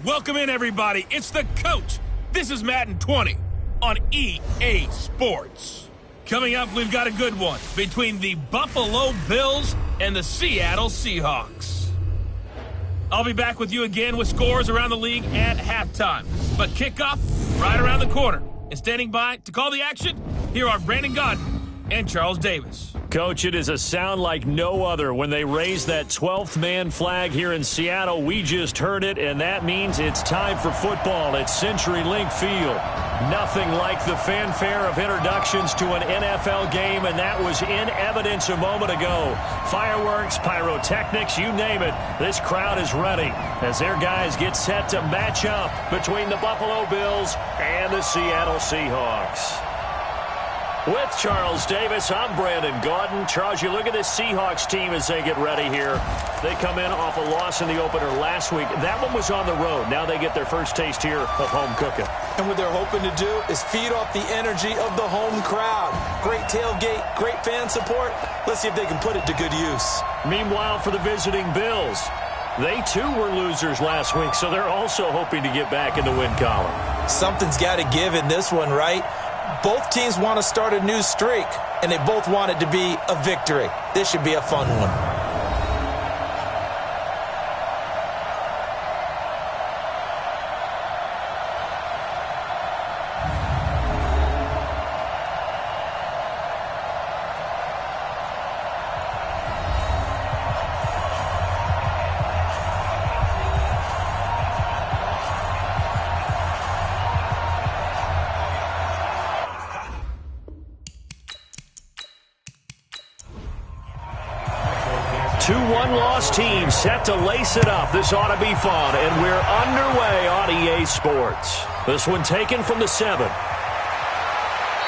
Welcome in, everybody. It's the coach. This is Madden 20 on EA Sports. Coming up, we've got a good one between the Buffalo Bills and the Seattle Seahawks. I'll be back with you again with scores around the league at halftime. But kickoff right around the corner. And standing by to call the action, here are Brandon Godden and Charles Davis. Coach, it is a sound like no other when they raise that 12th man flag here in Seattle. We just heard it, and that means it's time for football at CenturyLink Field. Nothing like the fanfare of introductions to an NFL game, and that was in evidence a moment ago. Fireworks, pyrotechnics, you name it. This crowd is ready as their guys get set to match up between the Buffalo Bills and the Seattle Seahawks. With Charles Davis, I'm Brandon Godden. Charles, you look at this Seahawks team as they get ready here. They come in off a loss in the opener last week. That one was on the road. Now they get their first taste here of home cooking. And what they're hoping to do is feed off the energy of the home crowd. Great tailgate, great fan support. Let's see if they can put it to good use. Meanwhile, for the visiting Bills, they too were losers last week, so they're also hoping to get back in the win column. Something's got to give in this one, right? Both teams want to start a new streak, and they both want it to be a victory. This should be a fun one. Two one-loss teams set to lace it up. This ought to be fun, and we're underway on EA Sports. This one taken from the 7.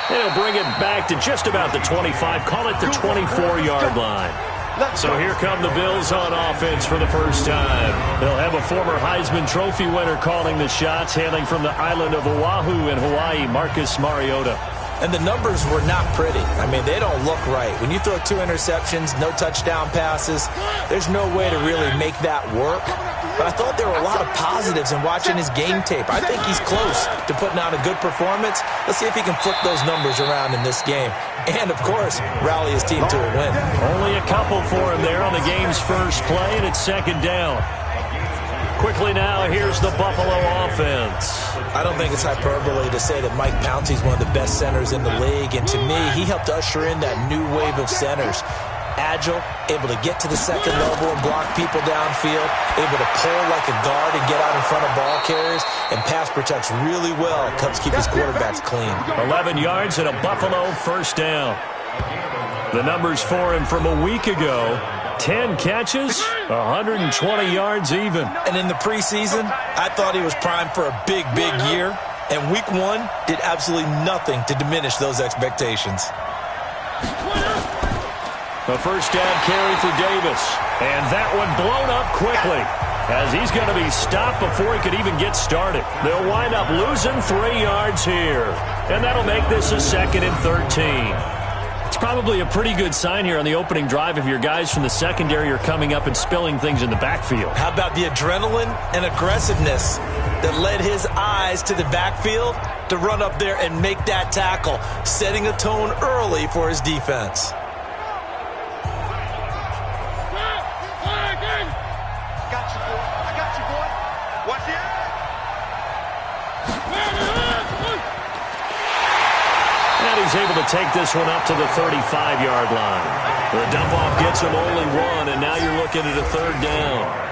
They'll bring it back to just about the 25, call it the 24-yard line. So here come the Bills on offense for the first time. They'll have a former Heisman Trophy winner calling the shots, hailing from the island of Oahu in Hawaii, Marcus Mariota. And the numbers were not pretty. I mean, they don't look right. When you throw 2 interceptions, no touchdown passes, there's no way to really make that work. But I thought there were a lot of positives in watching his game tape. I think he's close to putting out a good performance. Let's see if he can flip those numbers around in this game. And, of course, rally his team to a win. Only a couple for him there on the game's first play, and it's second down. Quickly now, here's the Buffalo offense. I don't think it's hyperbole to say that Mike Pouncey's one of the best centers in the league, and to me, he helped usher in that new wave of centers. Agile, able to get to the second level and block people downfield, able to pull like a guard and get out in front of ball carriers, and pass protects really well. Helps keep his quarterbacks clean. 11 yards and a Buffalo first down. The numbers for him from a week ago: 10 catches, 120 yards even. And in the preseason, I thought he was primed for a big, big year. And week 1 did absolutely nothing to diminish those expectations. A first down carry for Davis. And that one blown up quickly, as he's going to be stopped before he could even get started. They'll wind up losing 3 yards here. And that'll make this a 2nd and 13. It's probably a pretty good sign here on the opening drive if your guys from the secondary are coming up and spilling things in the backfield. How about the adrenaline and aggressiveness that led his eyes to the backfield to run up there and make that tackle, setting a tone early for his defense. He's able to take this one up to the 35-yard line. The dump-off gets him only 1, and now you're looking at a 3rd down.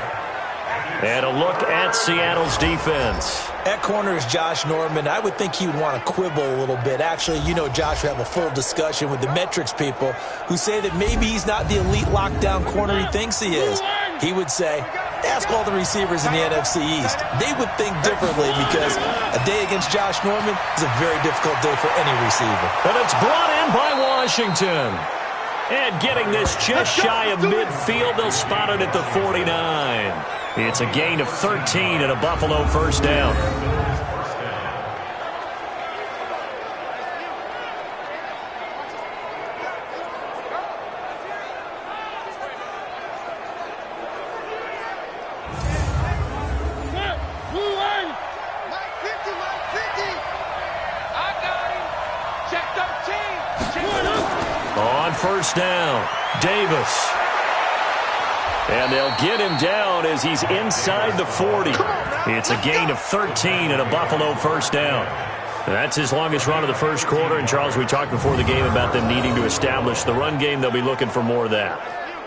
And a look at Seattle's defense. At corner is Josh Norman. I would think he would want to quibble a little bit. Actually, you know Josh would have a full discussion with the metrics people who say that maybe he's not the elite lockdown corner he thinks he is. He would say, ask all the receivers in the NFC East. They would think differently because a day against Josh Norman is a very difficult day for any receiver. But it's brought in by Washington. And getting this just shy of midfield, they'll spot it at the 49. It's a gain of 13 and a Buffalo first down. first down. Davis. And they'll get him down as he's inside the 40. It's a gain of 13 and a Buffalo first down. That's his longest run of the first quarter. And, Charles, we talked before the game about them needing to establish the run game. They'll be looking for more of that.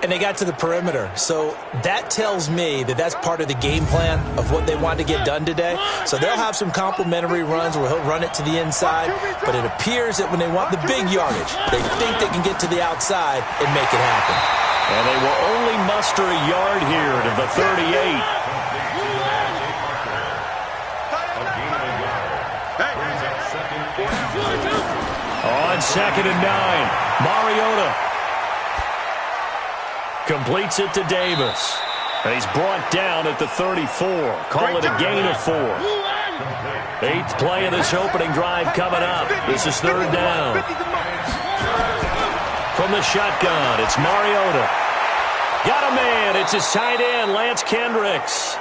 And they got to the perimeter. So that tells me that that's part of the game plan of what they want to get done today. So they'll have some complementary runs where he'll run it to the inside. But it appears that when they want the big yardage, they think they can get to the outside and make it happen. And they will only muster a yard here to the 38. On 2nd and 9, Mariota completes it to Davis. And he's brought down at the 34. Call it a gain of 4. 8th play of this opening drive coming up. This is 3rd down. From the shotgun, it's Mariota. Got a man. It's his tight end, Lance Kendricks.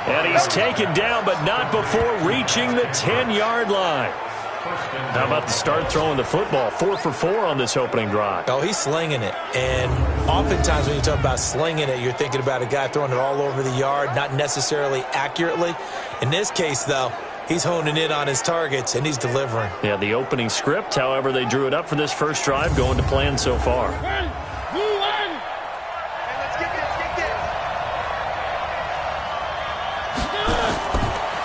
And he's taken down, but not before reaching the 10-yard line. How about the start throwing the football? 4 for 4 on this opening drive. Oh, he's slinging it. And oftentimes when you talk about slinging it, you're thinking about a guy throwing it all over the yard, not necessarily accurately. In this case, though, he's honing in on his targets, and he's delivering. Yeah, the opening script, however, they drew it up for this first drive, going to plan so far.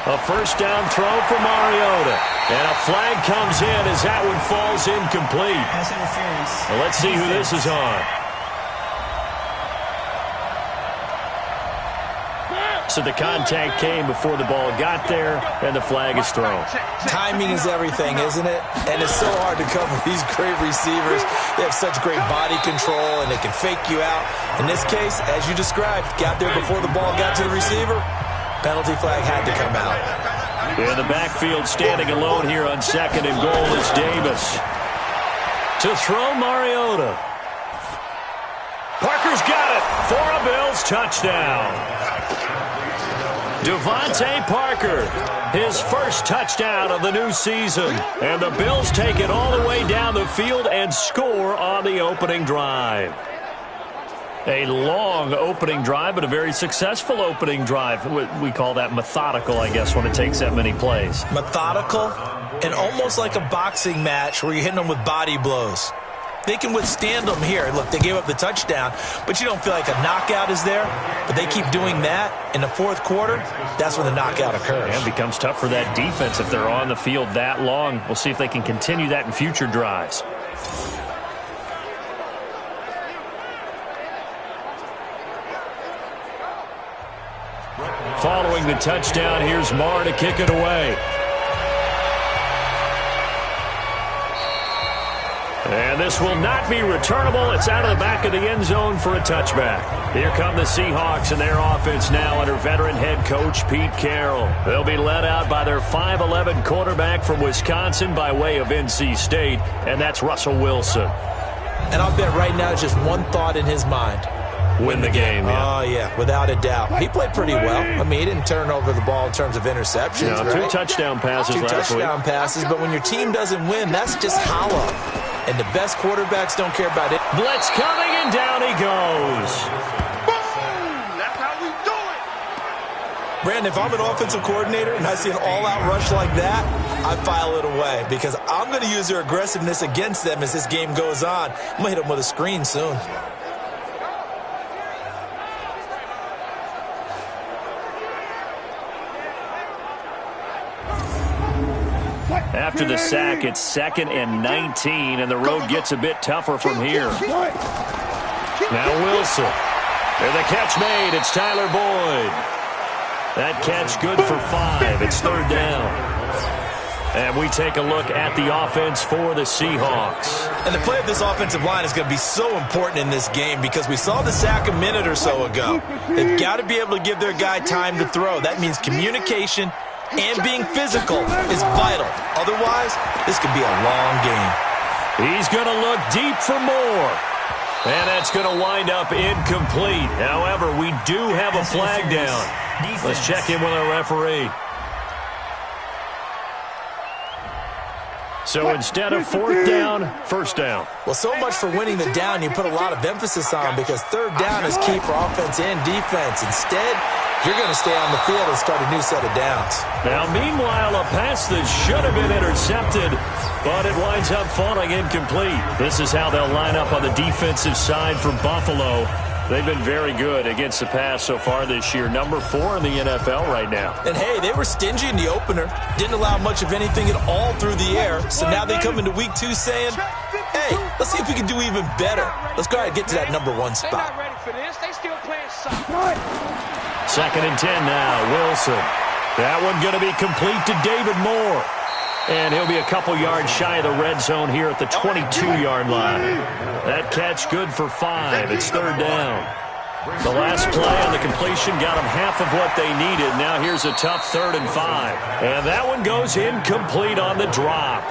A first down throw for Mariota. And a flag comes in as that one falls incomplete. Pass interference. Well, let's see who this is on. So the contact came before the ball got there, and the flag is thrown. Timing is everything, isn't it? And it's so hard to cover these great receivers. They have such great body control, and they can fake you out. In this case, as you described, got there before the ball got to the receiver. Penalty flag had to come out. In the backfield, standing alone here on 2nd and goal is Davis. To throw Mariota. Parker's got it for a Bills touchdown. Devontae Parker, his first touchdown of the new season. And the Bills take it all the way down the field and score on the opening drive. A long opening drive, but a very successful opening drive. We call that methodical, I guess, when it takes that many plays. Methodical and almost like a boxing match where you're hitting them with body blows. They can withstand them here. Look, they gave up the touchdown, but you don't feel like a knockout is there. But they keep doing that in the fourth quarter. That's when the knockout occurs. And it becomes tough for that defense if they're on the field that long. We'll see if they can continue that in future drives. Following the touchdown, here's Marr to kick it away. And this will not be returnable. It's out of the back of the end zone for a touchback. Here come the Seahawks and their offense now under veteran head coach Pete Carroll. They'll be led out by their 5'11 quarterback from Wisconsin by way of NC State, and that's Russell Wilson. And I'll bet right now it's just one thought in his mind. Win the game, yeah. Oh, yeah, without a doubt. He played pretty well. I mean, he didn't turn over the ball in terms of interceptions, no, right? 2 touchdown passes last week. 2 touchdown passes, but when your team doesn't win, that's just hollow. And the best quarterbacks don't care about it. Blitz coming, and down he goes. Boom! That's how we do it! Brandon, if I'm an offensive coordinator and I see an all-out rush like that, I file it away because I'm going to use their aggressiveness against them as this game goes on. I'm going to hit them with a screen soon. After the sack, it's 2nd and 19, and the road gets a bit tougher from here. Now Wilson. And the catch made. It's Tyler Boyd. That catch good for 5. It's 3rd down. And we take a look at the offense for the Seahawks. And the play of this offensive line is going to be so important in this game because we saw the sack a minute or so ago. They've got to be able to give their guy time to throw. That means communication and being physical is vital. Otherwise, this could be a long game. He's going to look deep for more. And that's going to wind up incomplete. However, we do have a flag down. Let's check in with our referee. So instead of fourth down, first down. Well, so much for winning the down you put a lot of emphasis on, because third down is key for offense and defense. Instead, you're going to stay on the field and start a new set of downs. Now, meanwhile, a pass that should have been intercepted, but it winds up falling incomplete. This is how they'll line up on the defensive side for Buffalo. They've been very good against the pass so far this year. Number 4 in the NFL right now. And, hey, they were stingy in the opener. Didn't allow much of anything at all through the air. So now they come into week 2 saying, hey, let's see if we can do even better. Let's go ahead and get to that number 1 spot. Second and 10 now, Wilson. That one going to be complete to David Moore. And he'll be a couple yards shy of the red zone here at the 22-yard line. That catch good for 5. It's third down. The last play on the completion got them half of what they needed. Now here's a tough 3rd and 5. And that one goes incomplete on the drop.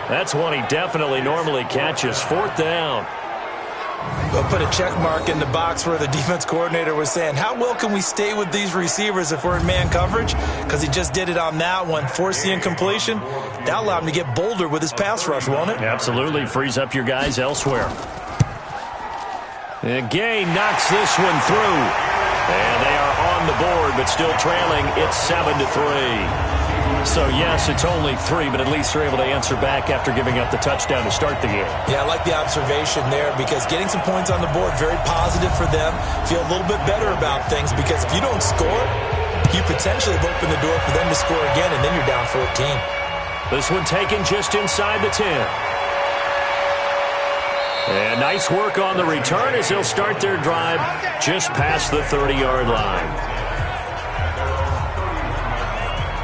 That's one he definitely normally catches. 4th down. We'll put a check mark in the box where the defense coordinator was saying, how well can we stay with these receivers if we're in man coverage? Because he just did it on that one, forced the incompletion. That'll allow him to get bolder with his pass rush, won't it? Absolutely. Frees up your guys elsewhere. And Gay knocks this one through. And they are on the board, but still trailing. It's 7-3. So, yes, it's only 3, but at least they're able to answer back after giving up the touchdown to start the game. Yeah, I like the observation there, because getting some points on the board, very positive for them. Feel a little bit better about things, because if you don't score, you potentially have opened the door for them to score again, and then you're down 14. This one taken just inside the 10. And nice work on the return as they'll start their drive just past the 30-yard line.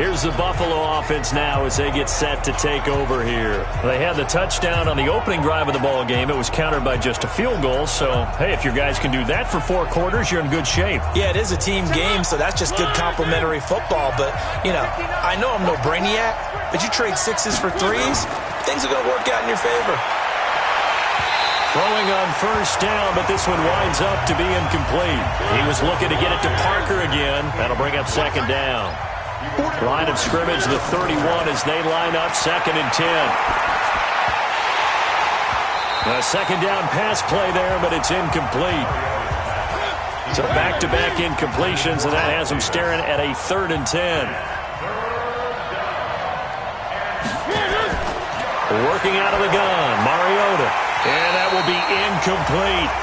Here's the Buffalo offense now as they get set to take over here. They had the touchdown on the opening drive of the ball game. It was countered by just a field goal. So, hey, if your guys can do that for 4 quarters, you're in good shape. Yeah, it is a team game, so that's just good complimentary football. But, you know, I know I'm no brainiac, but you trade 6s for 3s, things are going to work out in your favor. Throwing on first down, but this one winds up to be incomplete. He was looking to get it to Parker again. That'll bring up second down. Line of scrimmage, the 31, as they line up, 2nd and 10. A second down pass play there, but it's incomplete. So back-to-back incompletions, and that has them staring at a 3rd and 10. Working out of the gun, Mariota. And that will be incomplete.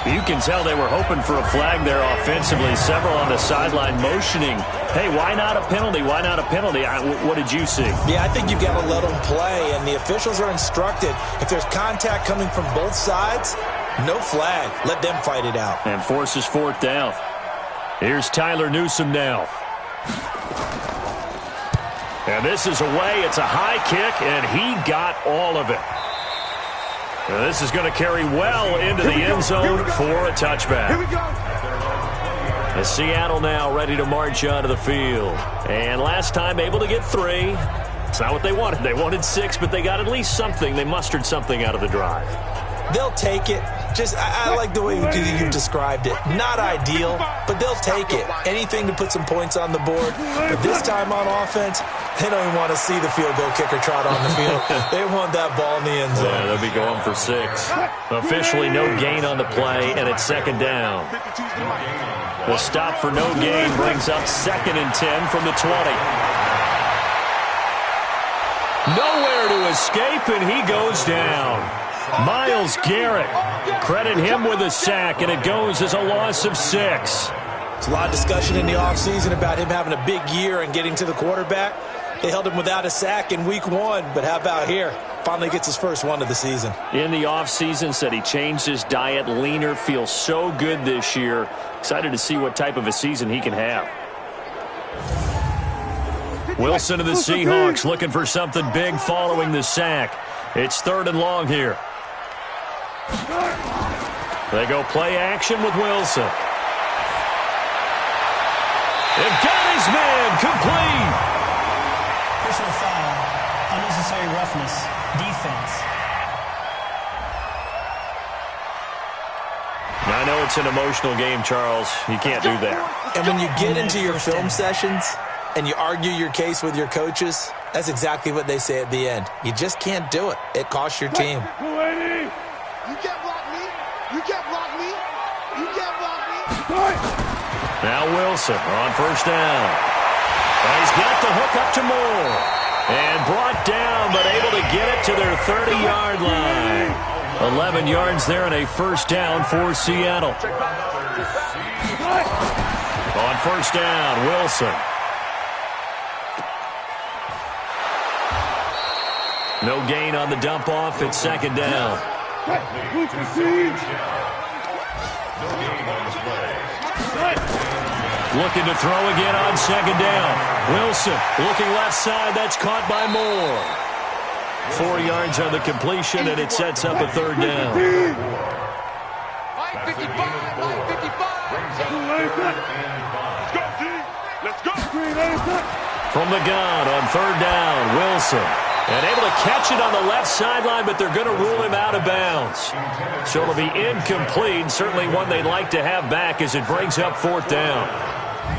You can tell they were hoping for a flag there offensively. Several on the sideline motioning. Hey, why not a penalty? Why not a penalty? What did you see? Yeah, I think you've got to let them play, and the officials are instructed. If there's contact coming from both sides, no flag. Let them fight it out. And forces 4th down. Here's Tyler Newsome now. And this is away. It's a high kick, and he got all of it. Now this is going to carry well into the end zone for a touchback. As Seattle now ready to march onto the field. And last time able to get 3. It's not what they wanted. They wanted 6, but they got at least something. They mustered something out of the drive. They'll take it. Just, I like the way you described it. Not ideal, but they'll take it. Anything to put some points on the board. But this time on offense, they don't even want to see the field goal kicker trot on the field. They want that ball in the end zone. Yeah, they'll be going for 6. Officially no gain on the play, and it's 2nd down. The stop for no gain brings up 2nd and 10 from the 20. Nowhere to escape, and he goes down. Myles Garrett, credit him with a sack, and it goes as a loss of 6. There's a lot of discussion in the offseason about him having a big year and getting to the quarterback. They held him without a sack in week 1, but how about here? Finally gets his first one of the season. In the offseason, said he changed his diet, leaner, feels so good this year. Excited to see what type of a season he can have. Wilson of the Seahawks looking for something big following the sack. It's 3rd and long here. They go play action with Wilson. They've got his man complete. Personal foul, unnecessary roughness, defense. Now I know it's an emotional game, Charles. You can't do that. And when you get into your film sessions and you argue your case with your coaches, that's exactly what they say at the end. You just can't do it. It costs your team. You can't block me. You can't block me. You can't block me. Now Wilson on first down. And he's got the hook up to Moore. And brought down, but able to get it to their 30-yard line. 11 yards there and a first down for Seattle. On first down, Wilson. No gain on the dump off. It's second down. Looking to throw again on second down. Wilson looking left side. That's caught by Moore. 4 yards on the completion, and it sets up a third down. Line 55, line 55. Let's go. From the gun on third down, Wilson. And able to catch it on the left sideline, but they're going to rule him out of bounds. So it'll be incomplete, certainly one they'd like to have back as it brings up fourth down.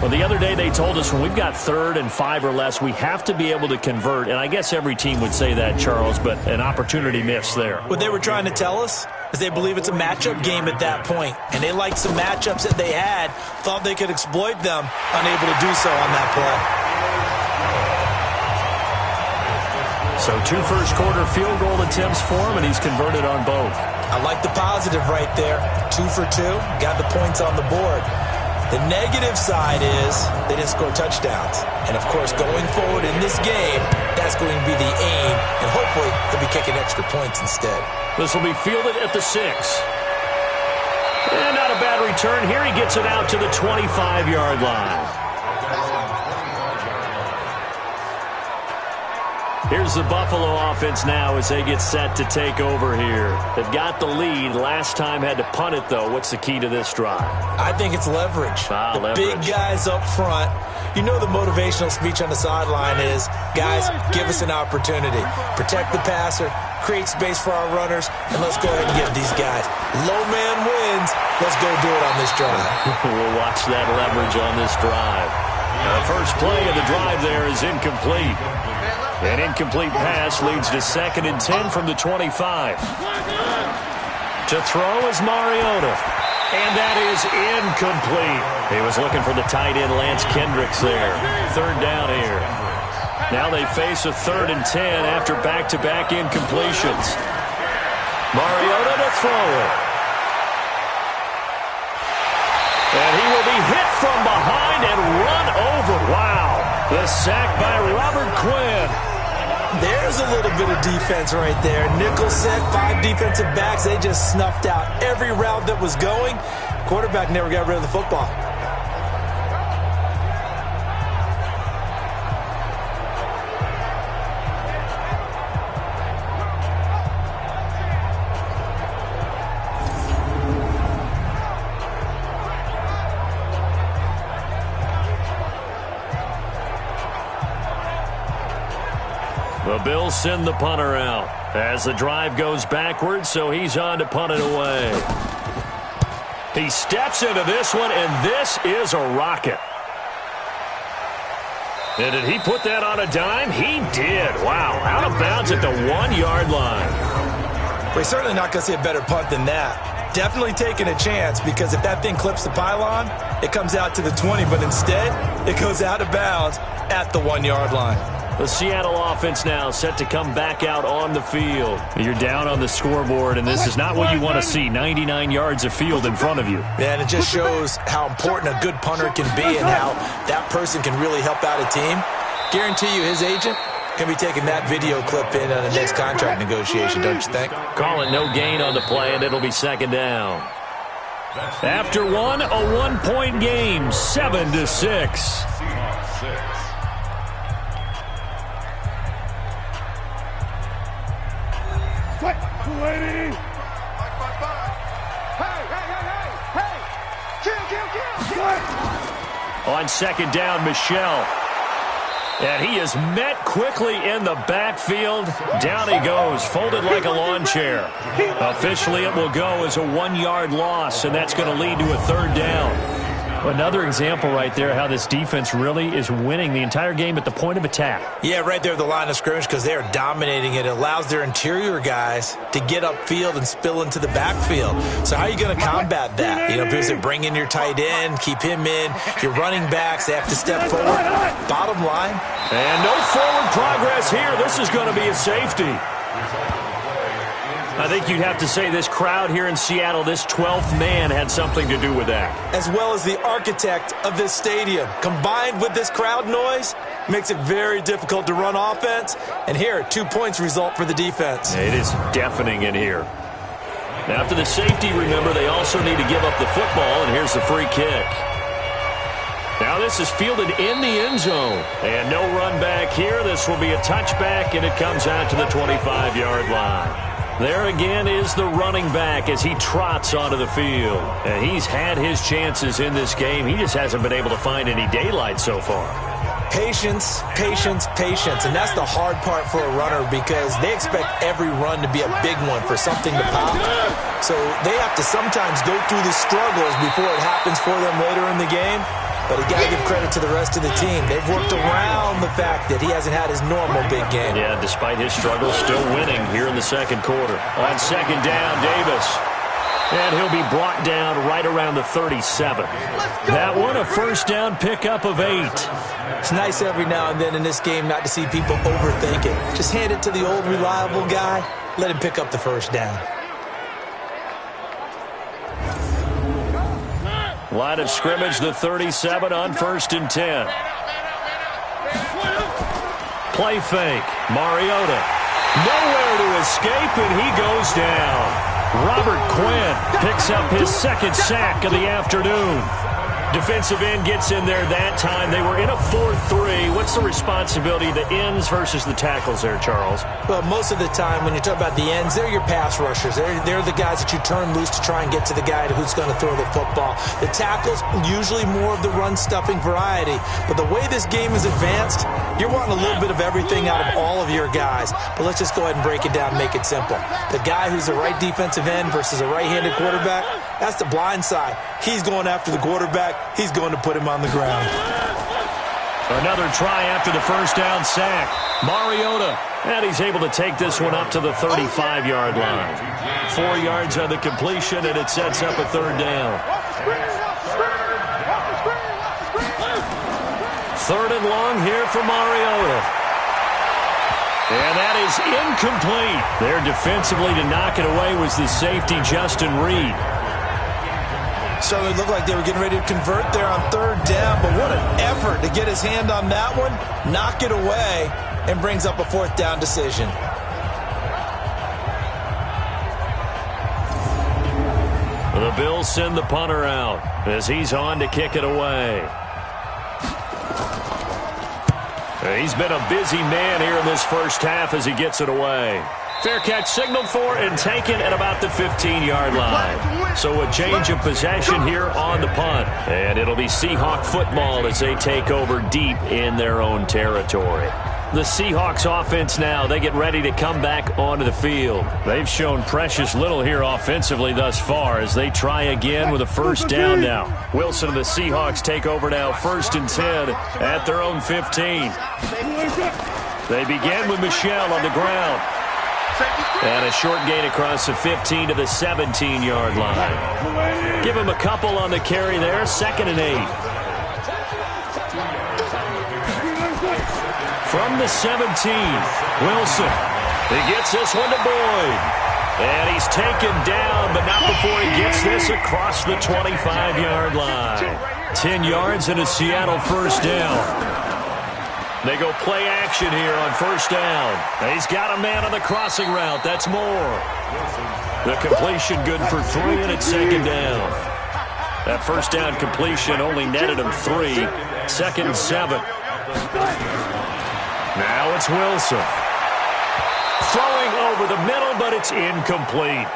Well, the other day they told us when we've got 3rd and 5 or less, we have to be able to convert. And I guess every team would say that, Charles, but an opportunity missed there. What they were trying to tell us is they believe it's a matchup game at that point. And they liked some matchups that they had, thought they could exploit them, unable to do so on that play. So 2 first-quarter field goal attempts for him, and he's converted on both. I like the positive right there. 2 for 2, got the points on the board. The negative side is they didn't score touchdowns. And, of course, going forward in this game, that's going to be the aim. And hopefully they'll be kicking extra points instead. This will be fielded at the 6. And not a bad return here. He gets it out to the 25-yard line. Here's the Buffalo offense now as they get set to take over here. They've got the lead. Last time had to punt it, though. What's the key to this drive? I think it's leverage. Leverage. Big guys up front. You know the motivational speech on the sideline is, guys, give us an opportunity. Protect the passer, create space for our runners, and let's go ahead and give these guys. Low man wins. Let's go do it on this drive. We'll watch that leverage on this drive. The first play of the drive there is incomplete. An incomplete pass leads to 2nd and 10 from the 25. To throw is Mariota. And that is incomplete. He was looking for the tight end Lance Kendricks there. 3rd down here. Now they face a 3rd and 10 after back-to-back incompletions. Mariota to throw it. And he will be hit from behind and run over. Wow. The sack by Robert Quinn. There's a little bit of defense right there. Nickel set, 5 defensive backs. They just snuffed out every route that was going. Quarterback never got rid of the football. The Bills send the punter out as the drive goes backwards, so he's on to punt it away. He steps into this one, and this is a rocket. And did he put that on a dime? He did. Wow. Out of bounds at the 1-yard line. We're certainly not going to see a better punt than that. Definitely taking a chance, because if that thing clips the pylon, it comes out to the 20, but instead it goes out of bounds at the 1-yard line. The Seattle offense now set to come back out on the field. You're down on the scoreboard, and this is not what you want to see. 99 yards of field in front of you. Yeah, and it just shows how important a good punter can be and how that person can really help out a team. Guarantee you his agent can be taking that video clip in on the next contract negotiation, don't you think? Call it no gain on the play, and it'll be 2nd down. After one, a 1-point game, 7-6. Hey! On 2nd down, Michelle. And he is met quickly in the backfield. Down he goes, folded like a lawn chair. Officially, it will go as a 1-yard loss, and that's going to lead to a 3rd down. Another example right there how this defense really is winning the entire game at the point of attack. Yeah, right there at the line of scrimmage because they are dominating it. It allows their interior guys to get upfield and spill into the backfield. So how are you going to combat that? You know, because they bring in your tight end, keep him in. Your running backs, they have to step forward. Bottom line. And no forward progress here. This is going to be a safety. I think you'd have to say this crowd here in Seattle, this 12th man had something to do with that. As well as the architect of this stadium. Combined with this crowd noise, makes it very difficult to run offense. And here, 2 points result for the defense. It is deafening in here. Now, after the safety, remember, they also need to give up the football, and here's the free kick. Now this is fielded in the end zone. And no run back here. This will be a touchback, and it comes out to the 25-yard line. There again is the running back as he trots onto the field. And he's had his chances in this game. He just hasn't been able to find any daylight so far. Patience, patience, patience. And that's the hard part for a runner because they expect every run to be a big one for something to pop. So they have to sometimes go through the struggles before it happens for them later in the game. But you got to give credit to the rest of the team. They've worked around the fact that he hasn't had his normal big game. Yeah, despite his struggles, still winning here in the second quarter. On 2nd down, Davis. And he'll be brought down right around the 37. That one, a 1st down pickup of 8. It's nice every now and then in this game not to see people overthink it. Just hand it to the old reliable guy. Let him pick up the 1st down. Line of scrimmage, the 37 on 1st and 10. Play fake. Mariota. Nowhere to escape, and he goes down. Robert Quinn picks up his 2nd sack of the afternoon. Defensive end gets in there that time. They were in a 4-3. What's the responsibility, the ends versus the tackles there, Charles? Well, most of the time when you talk about the ends, they're your pass rushers. They're the guys that you turn loose to try and get to the guy who's going to throw the football. The tackles, usually more of the run-stuffing variety. But the way this game is advanced, you're wanting a little bit of everything out of all of your guys. But let's just go ahead and break it down and make it simple. The guy who's the right defensive end versus a right-handed quarterback, that's the blind side. He's going after the quarterback. He's going to put him on the ground. Another try after the 1st down sack. Mariota. And he's able to take this one up to the 35-yard line. 4 yards on the completion, and it sets up a 3rd down. 3rd and long here for Mariota. And that is incomplete. There defensively to knock it away was the safety, Justin Reed. Certainly looked like they were getting ready to convert there on 3rd down, but what an effort to get his hand on that one, knock it away, and brings up a 4th down decision. The Bills send the punter out as he's on to kick it away. He's been a busy man here in this 1st half as he gets it away. Fair catch signaled for and taken at about the 15-yard line. So a change of possession here on the punt. And it'll be Seahawk football as they take over deep in their own territory. The Seahawks offense now, they get ready to come back onto the field. They've shown precious little here offensively thus far as they try again with a 1st down now. Wilson and the Seahawks take over now 1st and 10 at their own 15. They begin with Michel on the ground. And a short gain across the 15 to the 17-yard line. Give him a couple on the carry there. 2nd and 8. From the 17, Wilson. He gets this one to Boyd. And he's taken down, but not before he gets this across the 25-yard line. 10 yards and a Seattle 1st down. They go play action here on 1st down. He's got a man on the crossing route. That's more. The completion good for 3, and it's 2nd down. That 1st down completion only netted him 3. 2nd and 7. Now it's Wilson. Throwing over the middle, but it's incomplete.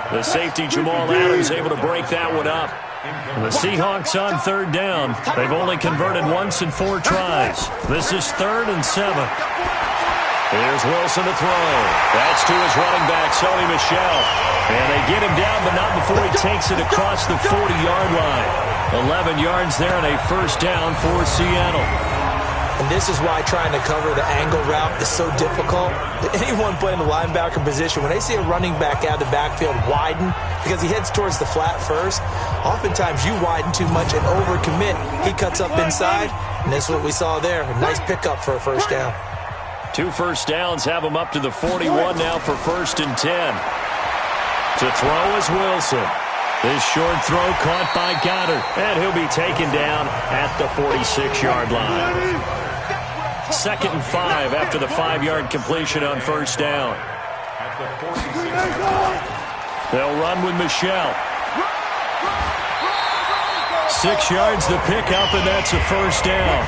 The safety, Jamal Adams, able to break that one up. The Seahawks on third down. They've only converted once in 4 tries. This is 3rd and 7. Here's Wilson to throw. That's to his running back, Sony Michel. And they get him down, but not before he takes it across the 40-yard line. 11 yards there and a first down for Seattle. And this is why trying to cover the angle route is so difficult. Anyone playing the linebacker position, when they see a running back out of the backfield widen, because he heads towards the flat first, oftentimes you widen too much and overcommit. He cuts up inside, and that's what we saw there. A nice pickup for a first down. 2 first downs have him up to the 41 now for 1st and 10. To throw is Wilson. This short throw caught by Goddard, and he'll be taken down at the 46-yard line. 2nd and 5 after the 5-yard completion on first down. They'll run with Michel. 6 yards the pickup, and that's a first down.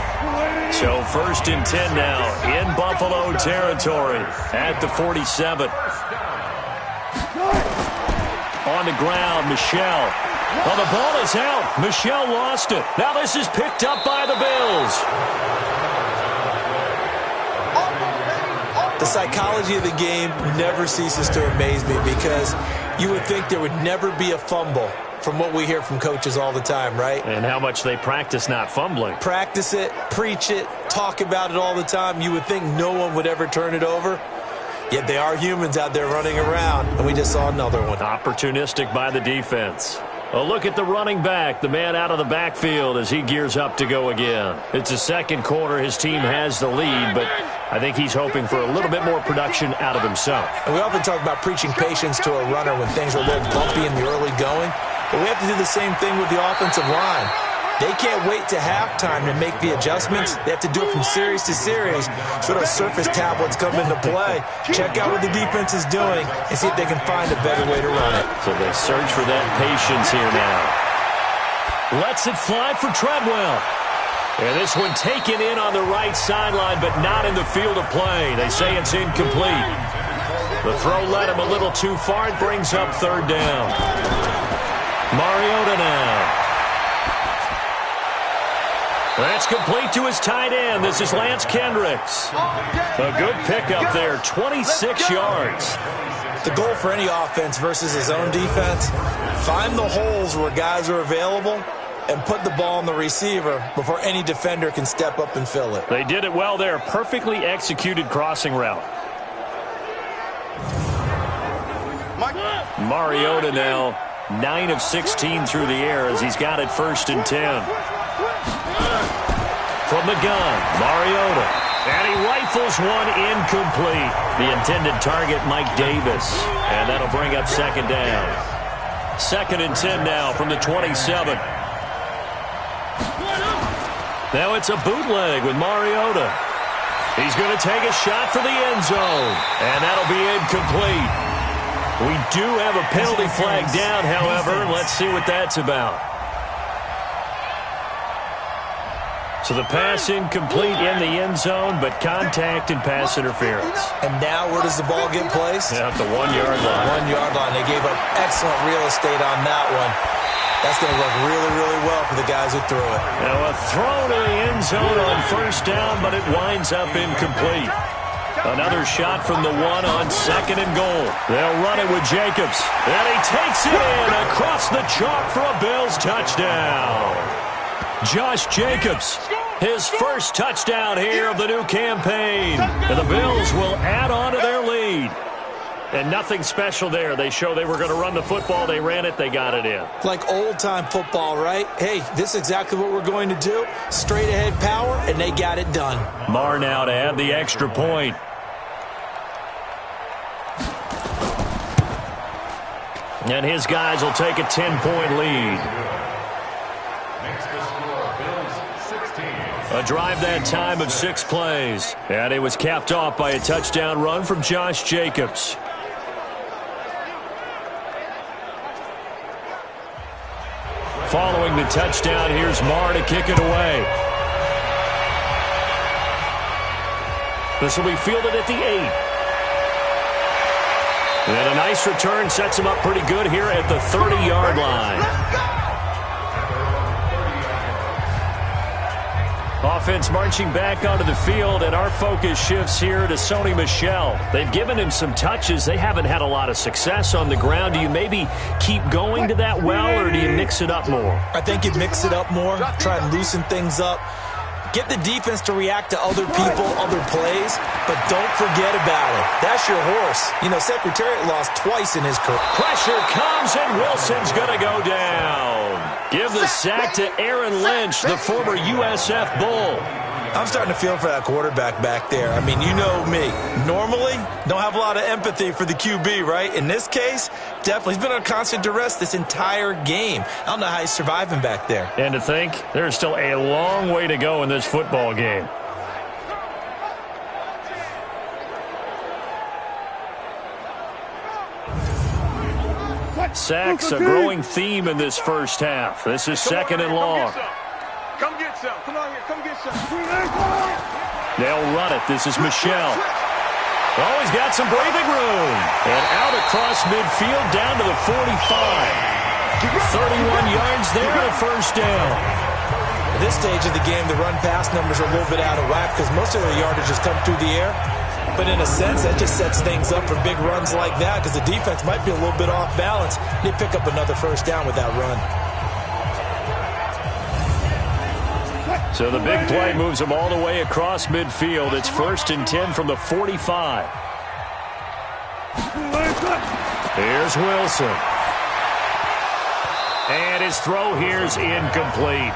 So 1st and 10 now in Buffalo territory at the 47. On the ground, Michel. Well, the ball is out. Michel lost it. Now this is picked up by the Bills. The psychology of the game never ceases to amaze me, because you would think there would never be a fumble from what we hear from coaches all the time, right? And how much they practice not fumbling. Practice it, preach it, talk about it all the time. You would think no one would ever turn it over. Yet they are humans out there running around, and we just saw another one. Opportunistic by the defense. A look at the running back, the man out of the backfield as he gears up to go again. It's a second quarter. His team has the lead, but I think he's hoping for a little bit more production out of himself. And we often talk about preaching patience to a runner when things are a little bumpy in the early going, but we have to do the same thing with the offensive line. They can't wait to halftime to make the adjustments. They have to do it from series to series, so those surface tablets come into play. Check out what the defense is doing and see if they can find a better way to run it. So they search for that patience here now. Lets it fly for Treadwell. And this one taken in on the right sideline, but not in the field of play. They say it's incomplete. The throw led him a little too far. It brings up 3rd down. Mariota now. That's complete to his tight end. This is Lance Kendricks. A good pickup there, 26 yards. The goal for any offense versus his own defense, find the holes where guys are available and put the ball on the receiver before any defender can step up and fill it. They did it well there. Perfectly executed crossing route. Mariota now 9 of 16 through the air as he's got it 1st and 10. From the gun, Mariota. And he rifles one incomplete. The intended target, Mike Davis. And that'll bring up 2nd down. 2nd and 10 now from the 27. Now it's a bootleg with Mariota. He's going to take a shot for the end zone. And that'll be incomplete. We do have a penalty flag down, however. Let's see what that's about. So the pass incomplete in the end zone, but contact and pass interference. And now where does the ball get placed? Yeah, at the 1-yard line. 1-yard line. They gave up excellent real estate on that one. That's going to work really, really well for the guys who threw it. Now a throw to the end zone on 1st down, but it winds up incomplete. Another shot from the 1 on 2nd and goal. They'll run it with Jacobs. And he takes it in across the chalk for a Bills touchdown. Josh Jacobs, his first touchdown here of the new campaign. And the Bills will add on to their lead. And nothing special there. They show they were going to run the football. They ran it. They got it in. Like old-time football, right? Hey, this is exactly what we're going to do. Straight-ahead power, and they got it done. Marr now to add the extra point. And his guys will take a 10-point lead. A drive that time of 6 plays. And it was capped off by a touchdown run from Josh Jacobs. Following the touchdown, here's Marr to kick it away. This will be fielded at the 8. And a nice return sets him up pretty good here at the 30-yard line. offense marching back onto the field, and our focus shifts here to Sony Michel. They've given him some touches. They haven't had a lot of success on the ground. Do you maybe keep going to that well, or do you mix it up more? I think you mix it up more, try and loosen things up. Get the defense to react to other people, other plays, but don't forget about it. That's your horse. You know, Secretariat lost twice in his career. Pressure comes, and Wilson's going to go down. Give the sack to Aaron Lynch, the former USF Bull. I'm starting to feel for that quarterback back there. I mean, you know me. Normally, don't have a lot of empathy for the QB, right? In this case, definitely. He's been under constant duress this entire game. I don't know how he's surviving back there. And to think, there's still a long way to go in this football game. Sacks, a growing theme in this first half. This is second and long. Come get some. Come on here. Come get some. They'll run it. This is Michel. Oh, he's got some breathing room. And out across midfield down to the 45. 31 yards there, a first down. At this stage of the game, the run-pass numbers are a little bit out of whack because most of the yardage has come through the air. But in a sense, that just sets things up for big runs like that because the defense might be a little bit off balance. They pick up another first down with that run. So the big play moves them all the way across midfield. It's 1st and 10 from the 45. Here's Wilson. And his throw here's incomplete.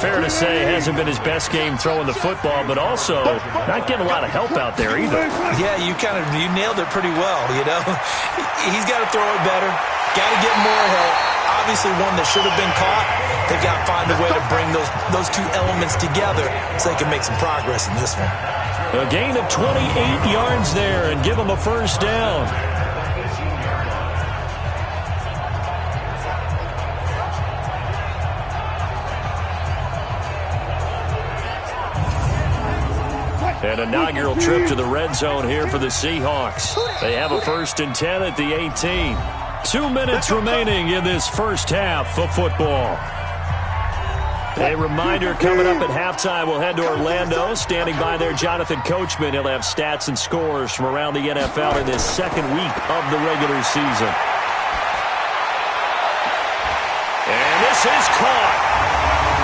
Fair to say, hasn't been his best game throwing the football, but also not getting a lot of help out there either. Yeah, you nailed it pretty well, you know. He's got to throw it better. Got to get more help. Obviously one that should have been caught. They've got to find a way to bring those two elements together so they can make some progress in this one. A gain of 28 yards there and give them a first down. An inaugural trip to the red zone here for the Seahawks. They have a 1st and 10 at the 18. 2 minutes remaining in this first half of football. A reminder coming up at halftime, we'll head to Orlando. Standing by there, Jonathan Coachman. He'll have stats and scores from around the NFL in this second week of the regular season. And this is caught.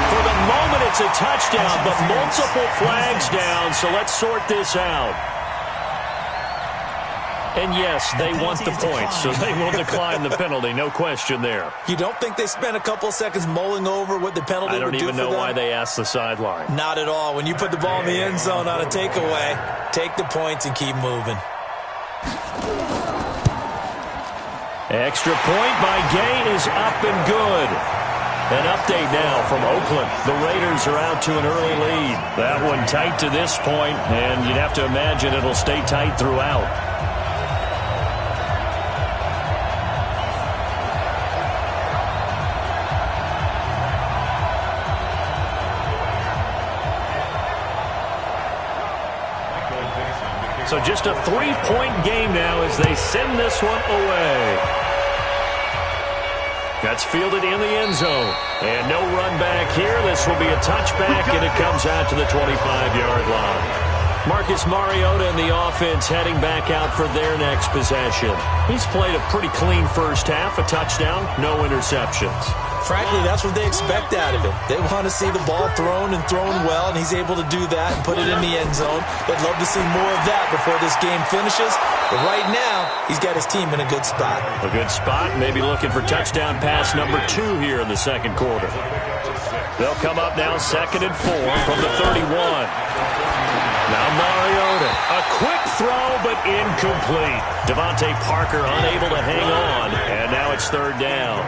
For the moment, it's a touchdown, but multiple flags down, so let's sort this out. And yes, they want the points, so they will decline the penalty, no question there. You don't think they spent a couple of seconds mulling over what the penalty would do for them? I don't even know why they asked the sideline. Not at all. When you put the ball in the end zone on a takeaway, take the points and keep moving. Extra point by Gay is up and good. An update now from Oakland. The Raiders are out to an early lead. That one tight to this point, and you'd have to imagine it'll stay tight throughout. So just a 3-point game now as they send this one away. That's fielded in the end zone. And no run back here. This will be a touchback, and it comes out to the 25-yard line. Marcus Mariota and the offense heading back out for their next possession. He's played a pretty clean first half, a touchdown, no interceptions. Frankly, that's what they expect out of him. They want to see the ball thrown and thrown well, and he's able to do that and put it in the end zone. They'd love to see more of that before this game finishes. But right now, he's got his team in a good spot. A good spot, maybe looking for touchdown pass number 2 here in the second quarter. They'll come up now 2nd and 4 from the 31. Now Mariota, a quick throw but incomplete. Devontae Parker unable to hang on, and now it's 3rd down.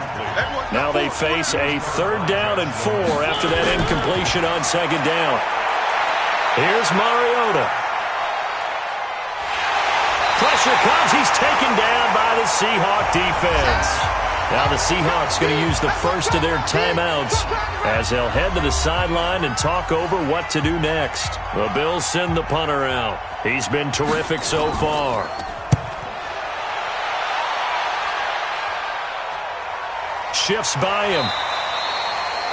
Now they face a 3rd down and 4 after that incompletion on 2nd down. Here's Mariota. Pressure comes. He's taken down by the Seahawk defense. Now the Seahawks going to use the first of their timeouts as they'll head to the sideline and talk over what to do next. The Bills send the punter out. He's been terrific so far. Shifts by him.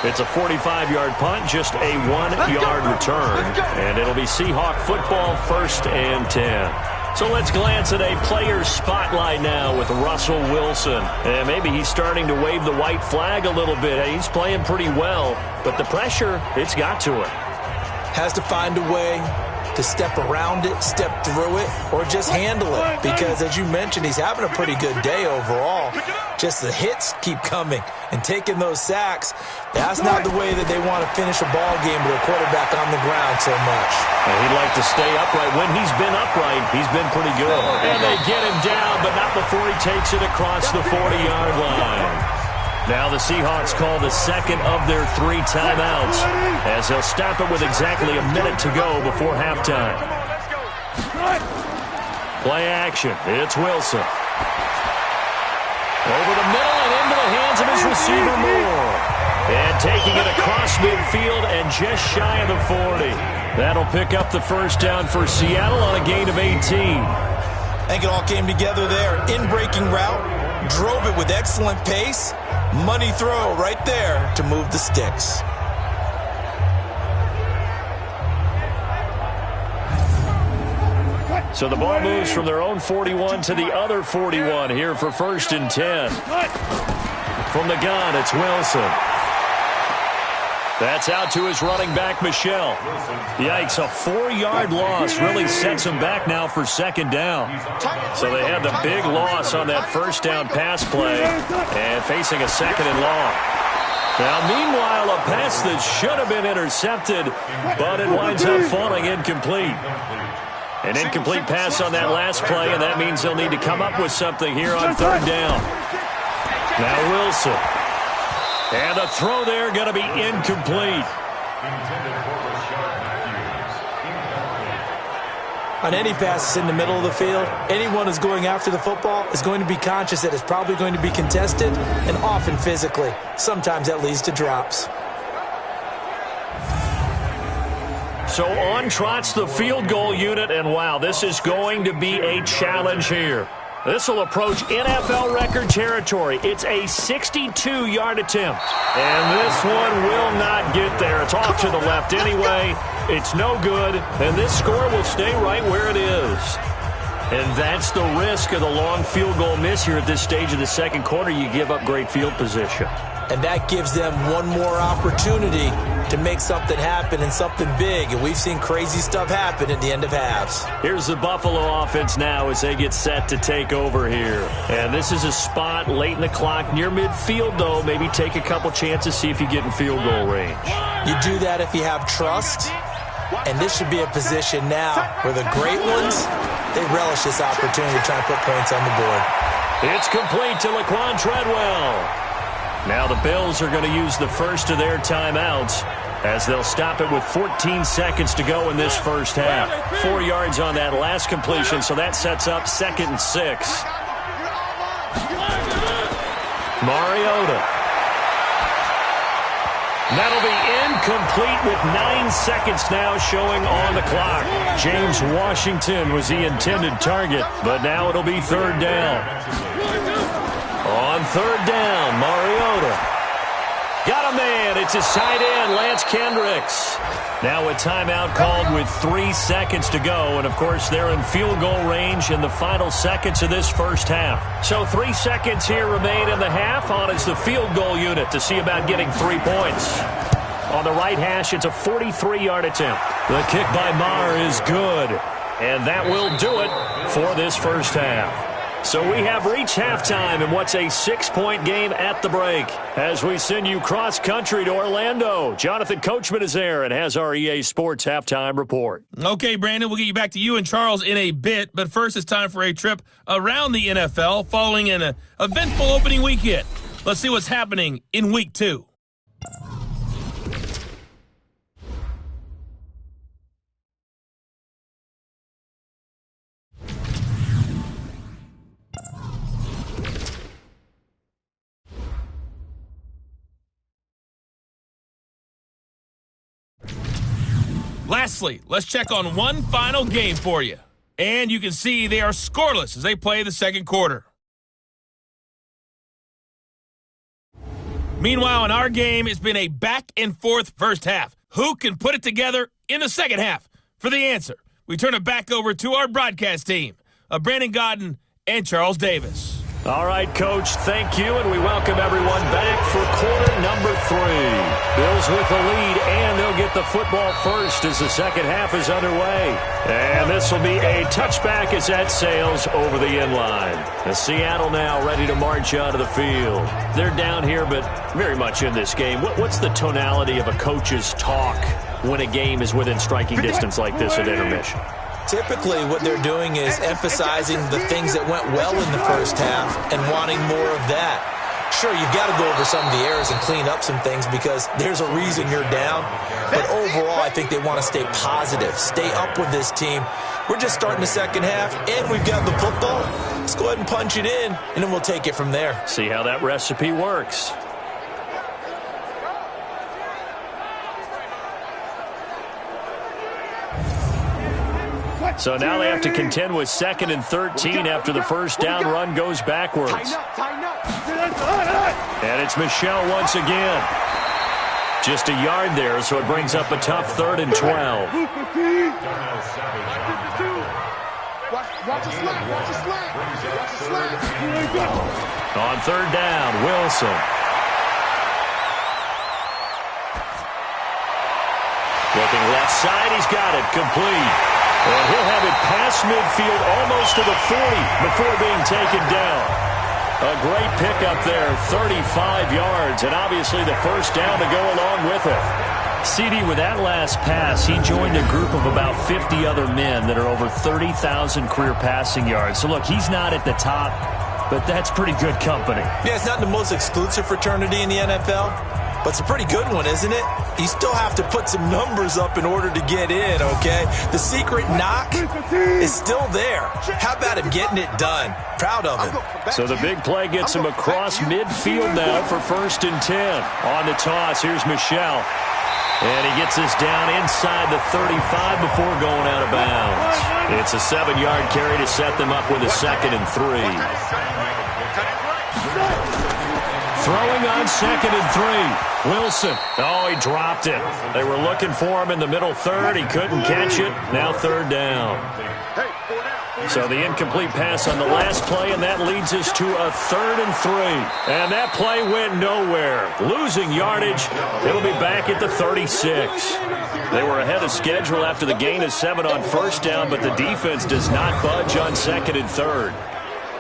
It's a 45-yard punt, just a 1-yard return. And it'll be Seahawk football, 1st and 10. So let's glance at a player spotlight now with Russell Wilson. And maybe he's starting to wave the white flag a little bit. He's playing pretty well, but the pressure, it's got to him. Has to find a way to step around it, step through it, or just handle it. Because, as you mentioned, he's having a pretty good day overall. Just the hits keep coming and taking those sacks. That's not the way that they want to finish a ball game with a quarterback on the ground so much. And he'd like to stay upright. When he's been upright, he's been pretty good. And they get him down, but not before he takes it across the 40-yard line. Now the Seahawks call the second of their 3 timeouts as they'll stop it with exactly a minute to go before halftime. Play action. It's Wilson. Over the middle and into the hands of his receiver Moore. And taking it across midfield and just shy of the 40. That'll pick up the first down for Seattle on a gain of 18. I think it all came together there. In-breaking route. Drove it with excellent pace. Money throw right there to move the sticks. So the ball moves from their own 41 to the other 41 here for 1st and 10. From the gun, it's Wilson. That's out to his running back, Michel. Yikes, a 4-yard loss really sets him back now for 2nd down. So they had the big loss on that 1st down pass play and facing a 2nd and long. Now, meanwhile, a pass that should have been intercepted, but it winds up falling incomplete. An incomplete pass on that last play, and that means they'll need to come up with something here on 3rd down. Now Wilson. And the throw there going to be incomplete. On any passes in the middle of the field, anyone who's going after the football is going to be conscious that it's probably going to be contested and often physically. Sometimes that leads to drops. So on trots the field goal unit, and wow, this is going to be a challenge here. This will approach NFL record territory. It's a 62-yard attempt. And this one will not get there. It's off to the left anyway. It's no good. And this score will stay right where it is. And that's the risk of the long field goal miss here at this stage of the 2nd quarter. You give up great field position. And that gives them one more opportunity to make something happen and something big. And we've seen crazy stuff happen at the end of halves. Here's the Buffalo offense now as they get set to take over here. And this is a spot late in the clock near midfield, though. Maybe take a couple chances, see if you get in field goal range. You do that if you have trust. And this should be a position now where the great ones, they relish this opportunity to try and put points on the board. It's complete to Laquan Treadwell. Now the Bills are going to use the first of their timeouts as they'll stop it with 14 seconds to go in this first half. 4 yards on that last completion, so that sets up 2nd and 6. Mariota. That'll be incomplete with 9 seconds now showing on the clock. James Washington was the intended target, but now it'll be 3rd down. On 3rd down, Mariota. Got a man. It's his tight end, Lance Kendricks. Now a timeout called with 3 seconds to go. And, of course, they're in field goal range in the final seconds of this first half. So 3 seconds here remain in the half. On is the field goal unit to see about getting 3 points. On the right hash, it's a 43-yard attempt. The kick by Maher is good. And that will do it for this first half. So we have reached halftime in what's a 6-point game at the break. As we send you cross-country to Orlando, Jonathan Coachman is there and has our EA Sports halftime report. Okay, Brandon, we'll get you back to you and Charles in a bit. But first, it's time for a trip around the NFL following an eventful opening weekend. Let's see what's happening in Week 2. Lastly, let's check on one final game for you. And you can see they are scoreless as they play the 2nd quarter. Meanwhile, in our game, it's been a back-and-forth first half. Who can put it together in the second half? For the answer, we turn it back over to our broadcast team of Brandon Godden and Charles Davis. All right, Coach, thank you, and we welcome everyone back for quarter number 3. Bills with the lead, and they'll get the football first as the second half is underway. And this will be a touchback as that sails over the end line. The Seattle now ready to march out of the field. They're down here, but very much in this game. What's the tonality of a coach's talk when a game is within striking distance like this at intermission? Typically, what they're doing is emphasizing the things that went well in the first half and wanting more of that. Sure, you've got to go over some of the errors and clean up some things because there's a reason you're down. But overall, I think they want to stay positive, stay up with this team. We're just starting the second half, and we've got the football. Let's go ahead and punch it in, and then we'll take it from there. See how that recipe works. So now they have to contend with 2nd and 13 after the first down run goes backwards. And it's Michel once again. Just a yard there, so it brings up a tough 3rd and 12. Watch the slack, watch the slack. Watch the slack. On 3rd down, Wilson. Looking left side, he's got it, complete. And he'll have it past midfield almost to the 40 before being taken down. A great pickup there, 35 yards, and obviously the first down to go along with it. CD, with that last pass, he joined a group of about 50 other men that are over 30,000 career passing yards. So, look, he's not at the top, but that's pretty good company. Yeah, it's not the most exclusive fraternity in the NFL, but it's a pretty good one, isn't it? You still have to put some numbers up in order to get in, okay? The secret knock is still there. How about him getting it done? Proud of him. So the big play gets him across midfield now for 1st and 10. On the toss, here's Michel. And he gets this down inside the 35 before going out of bounds. It's a 7-yard carry to set them up with a 2nd and 3. Throwing on 2nd and 3. Wilson. Oh, he dropped it. They were looking for him in the middle 3rd. He couldn't catch it. Now 3rd down. So the incomplete pass on the last play, and that leads us to a 3rd and 3. And that play went nowhere. Losing yardage. It'll be back at the 36. They were ahead of schedule after the gain of 7 on 1st down, but the defense does not budge on 2nd and 3rd.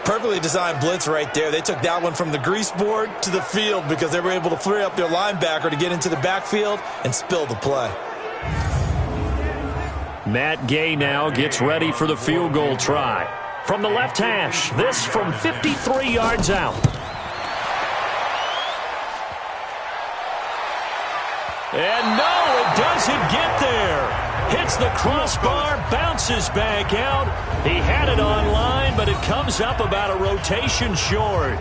Perfectly designed blitz right there. They took that one from the grease board to the field because they were able to free up their linebacker to get into the backfield and spill the play. Matt Gay now gets ready for the field goal try. From the left hash, this from 53 yards out. And no, it doesn't get there. Hits the crossbar, bounces back out. He had it on line, but it comes up about a rotation short.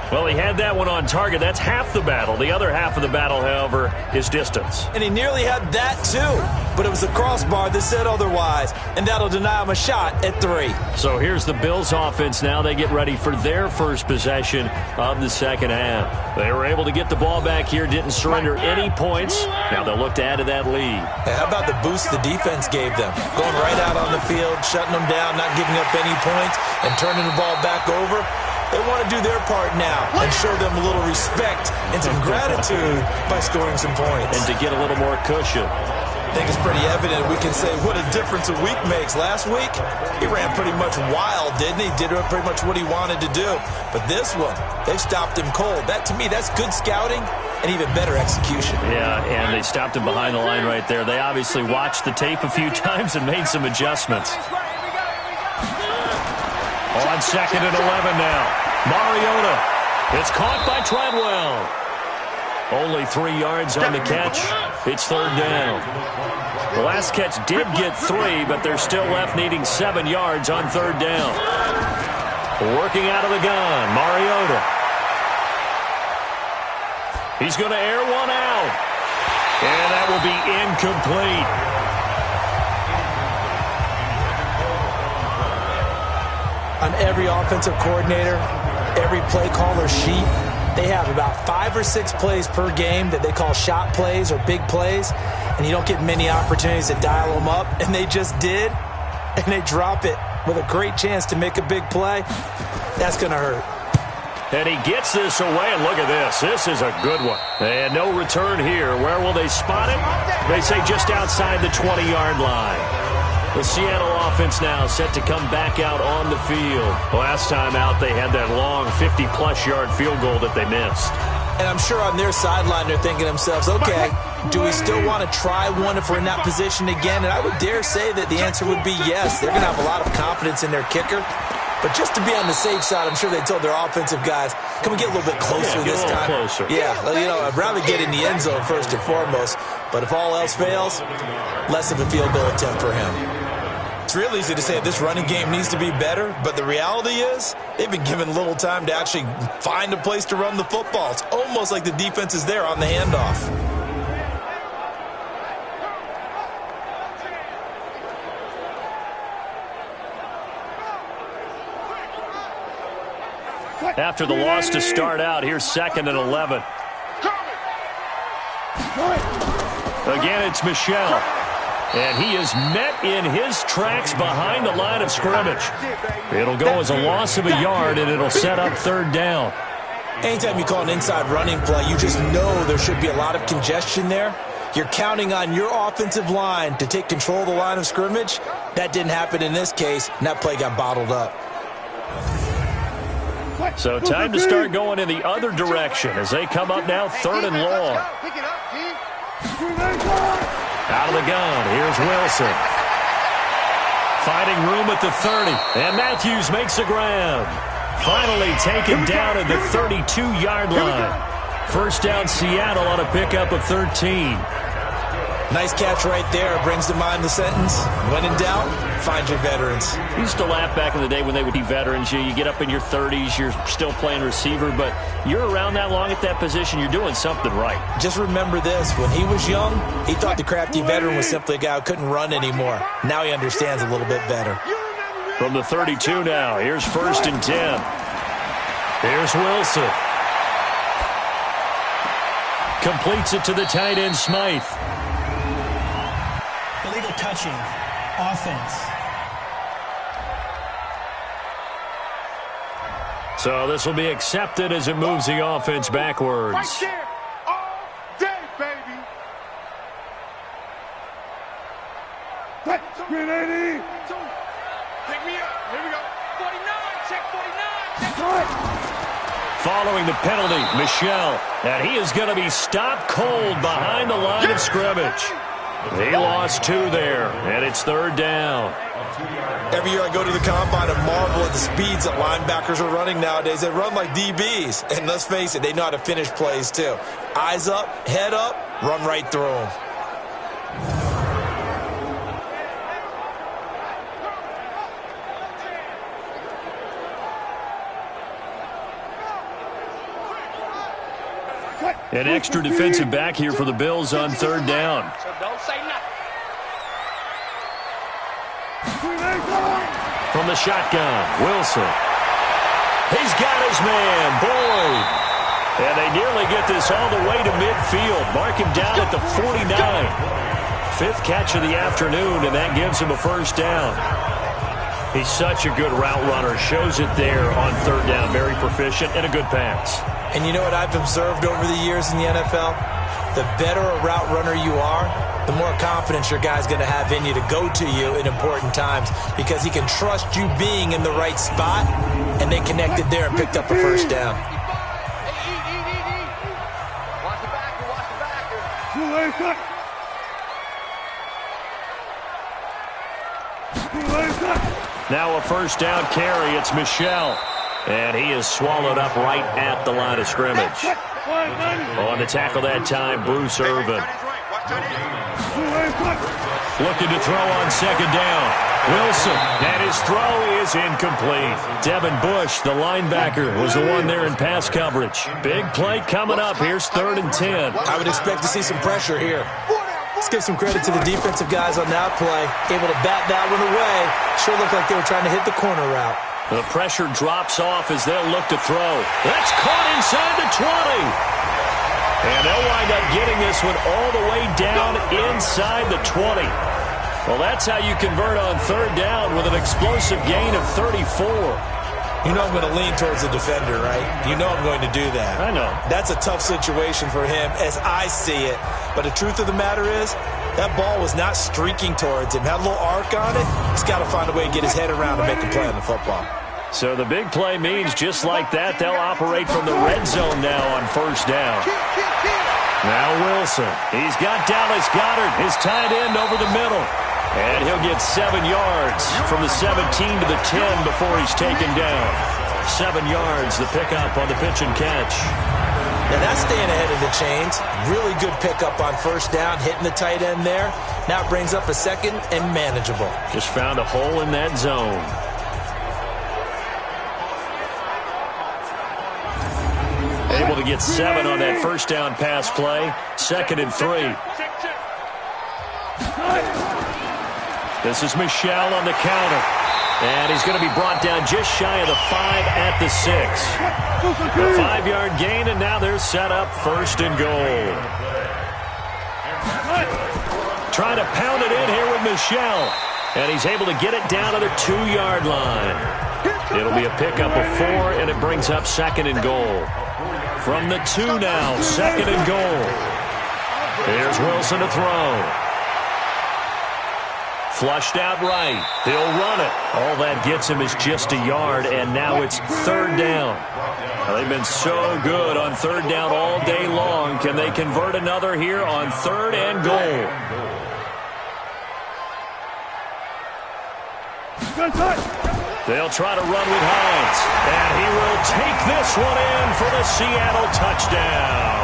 Well, he had that one on target. That's half the battle. The other half of the battle, however, is distance. And he nearly had that, too. But it was the crossbar that said otherwise. And that'll deny him a shot at 3. So here's the Bills offense now. They get ready for their first possession of the second half. They were able to get the ball back here, didn't surrender any points. Now they'll look to add to that lead. Hey, how about the boost the defense gave them? Going right out on the field, shutting them down, not giving up any points, and turning the ball back over. They want to do their part now and show them a little respect and some gratitude by scoring some points. And to get a little more cushion. I think it's pretty evident we can say what a difference a week makes. Last week, he ran pretty much wild, didn't he? Did pretty much what he wanted to do. But this one, they've stopped him cold. That, to me, that's good scouting and even better execution. Yeah, and they stopped him behind the line right there. They obviously watched the tape a few times and made some adjustments. On 2nd and 11 now. Mariota. It's caught by Treadwell. Only 3 yards on the catch. It's 3rd down. The last catch did get 3, but they're still left needing 7 yards on 3rd down. Working out of the gun, Mariota. He's going to air one out. And that will be incomplete. On every offensive coordinator, every play caller sheet, They have about 5 or 6 plays per game that they call shot plays or big plays, and you don't get many opportunities to dial them up, and they just did, and they drop it with a great chance to make a big play. That's going to hurt. And he gets this away, and look at this. This is a good one. And no return here. Where will they spot it? They say just outside the 20-yard line. The Seattle offense now set to come back out on the field. Last time out, they had that long 50-plus yard field goal that they missed. And I'm sure on their sideline they're thinking to themselves, okay, do we still want to try one if we're in that position again? And I would dare say that the answer would be yes. They're going to have a lot of confidence in their kicker. But just to be on the safe side, I'm sure they told their offensive guys, can we get a little bit closer this time? Closer. Yeah, I'd rather get in the end zone first and foremost. But if all else fails, less of a field goal attempt for him. It's real easy to say this running game needs to be better, but the reality is they've been given little time to actually find a place to run the football. It's almost like the defense is there on the handoff. After the loss to start out, here's 2nd and 11. Again, it's Michel. And he is met in his tracks behind the line of scrimmage. It'll go as a loss of a yard, and it'll set up 3rd down. Anytime you call an inside running play, you just know there should be a lot of congestion there. You're counting on your offensive line to take control of the line of scrimmage. That didn't happen in this case, and that play got bottled up. So time to start going in the other direction as they come up now 3rd and long. Out of the gun, here's Wilson. Finding room at the 30, and Matthews makes the ground. Finally taken down at the 32-yard line. 1st down Seattle on a pickup of 13. Nice catch right there. Brings to mind the sentence, when in doubt, find your veterans. We used to laugh back in the day when they would be veterans. You get up in your 30s, you're still playing receiver, but you're around that long at that position, you're doing something right. Just remember this. When he was young, he thought the crafty veteran was simply a guy who couldn't run anymore. Now he understands a little bit better. From the 32 now, here's 1st and 10. Here's Wilson. Completes it to the tight end, Smythe. Illegal touching. Offense. So this will be accepted as it moves the offense backwards. Right there, all day, baby. Green 80. Pick me up. Here we go. 49. Check 49. Following the penalty, Michel. And he is going to be stopped cold behind the line of scrimmage. He lost 2 there, and it's 3rd down. Every year I go to the combine and marvel at the speeds that linebackers are running nowadays. They run like DBs. And let's face it, they know how to finish plays too. Eyes up, head up, run right through them. An extra defensive back here for the Bills on 3rd down. So don't say nothing. From the shotgun, Wilson. He's got his man, Boyd. And they nearly get this all the way to midfield. Mark him down at the 49. 5th catch of the afternoon, and that gives him a 1st down. He's such a good route runner. Shows it there on 3rd down. Very proficient and a good pass. And you know what I've observed over the years in the NFL? The better a route runner you are, the more confidence your guy's going to have in you to go to you in important times because he can trust you being in the right spot, and they connected there and picked up a 1st down. Watch the backer, watch the backer. Now a 1st down carry. It's Michel. And he is swallowed up right at the line of scrimmage. On the tackle that time, Bruce Irvin. Looking to throw on 2nd down. Wilson, and his throw is incomplete. Devin Bush, the linebacker, was the one there in pass coverage. Big play coming up. Here's 3rd and 10. I would expect to see some pressure here. Let's give some credit to the defensive guys on that play. Able to bat that one away. Sure looked like they were trying to hit the corner route. The pressure drops off as they'll look to throw. That's caught inside the 20. And they'll wind up getting this one all the way down inside the 20. Well, that's how you convert on third down with an explosive gain of 34. You know I'm going to lean towards the defender, right? You know I'm going to do that. I know. That's a tough situation for him as I see it. But the truth of the matter is, that ball was not streaking towards him. Had a little arc on it. He's got to find a way to get his head around and make a play on the football. So the big play means just like that, they'll operate from the red zone now on first down. Now Wilson. He's got Dallas Goedert, his tight end, over the middle. And he'll get 7 yards from the 17 to the 10 before he's taken down. 7 yards, the pickup on the pitch and catch. Now that's staying ahead of the chains. Really good pickup on first down, hitting the tight end there. Now it brings up a second and manageable. Just found a hole in that zone. Able to get 7 on that first down pass play. 2nd and 3. This is Michel on the counter. And he's going to be brought down just shy of the 5 at the 6. A 5-yard gain, and now they're set up 1st and goal. Trying to pound it in here with Michel. And he's able to get it down to the 2-yard line. It'll be a pickup of 4, and it brings up 2nd and goal. From the 2 now, 2nd and goal. Here's Wilson to throw. Flushed out right. He'll run it. All that gets him is just a yard, and now it's 3rd down. Now, they've been so good on 3rd down all day long. Can they convert another here on 3rd and goal? They'll try to run with Hines, and he will take this one in for the Seattle touchdown.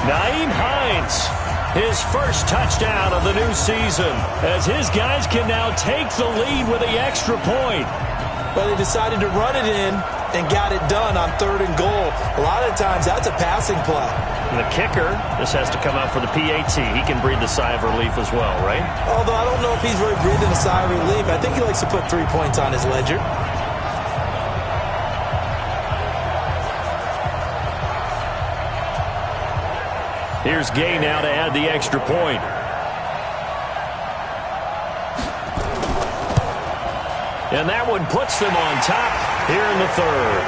Nyheim Hines. His first touchdown of the new season, as his guys can now take the lead with the extra point. But they decided to run it in and got it done on 3rd and goal. A lot of times that's a passing play. And the kicker, this has to come out for the PAT. He can breathe the sigh of relief as well, right? Although I don't know if he's really breathing a sigh of relief. I think he likes to put 3 points on his ledger. Here's Gay now to add the extra point. And that one puts them on top here in the 3rd.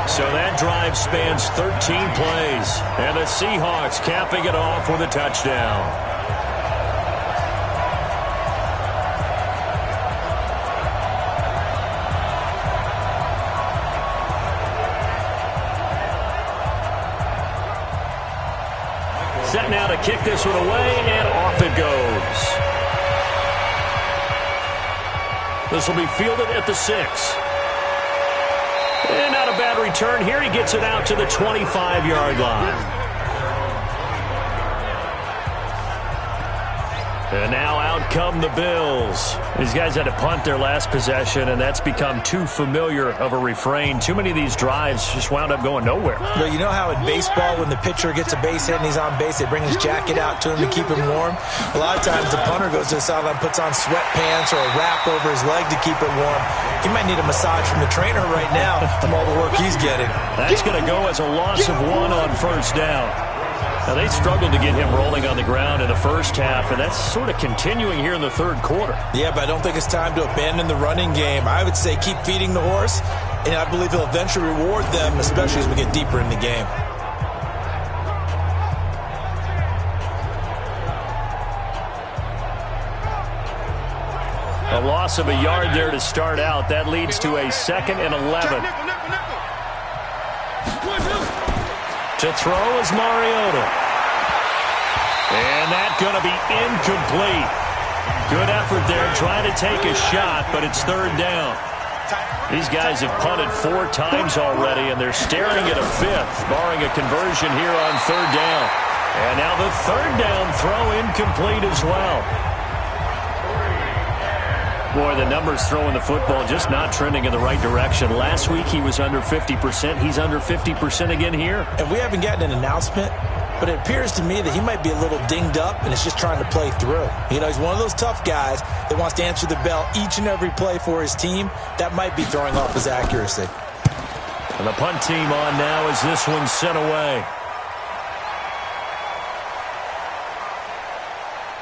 So that drive spans 13 plays. And the Seahawks capping it off with a touchdown. Set now to kick this one away, and off it goes. This will be fielded at the 6. And not a bad return here. He gets it out to the 25-yard line. And now out come the Bills. These guys had to punt their last possession, and that's become too familiar of a refrain. Too many of these drives just wound up going nowhere. But you know how in baseball, when the pitcher gets a base hit and he's on base, they bring his jacket out to him to keep him warm? A lot of times the punter goes to the sideline, puts on sweatpants or a wrap over his leg to keep it warm. He might need a massage from the trainer right now from all the work he's getting. That's going to go as a loss of 1 on first down. Now, they struggled to get him rolling on the ground in the first half, and that's sort of continuing here in the 3rd quarter. Yeah, but I don't think it's time to abandon the running game. I would say keep feeding the horse, and I believe he'll eventually reward them, especially as we get deeper in the game. A loss of a yard there to start out. That leads to a 2nd and 11. To throw is Mariota. And that's going to be incomplete. Good effort there trying to take a shot, but it's 3rd down. These guys have punted 4 times already, and they're staring at a 5th, barring a conversion here on 3rd down. And now the 3rd down throw incomplete as well. Boy, the numbers throwing the football just not trending in the right direction. Last week he was under 50%. He's under 50% again here. And we haven't gotten an announcement but it appears to me that he might be a little dinged up and is just trying to play through. You know, he's one of those tough guys that wants to answer the bell each and every play for his team. That might be throwing off his accuracy. And the punt team on now as this one's sent away.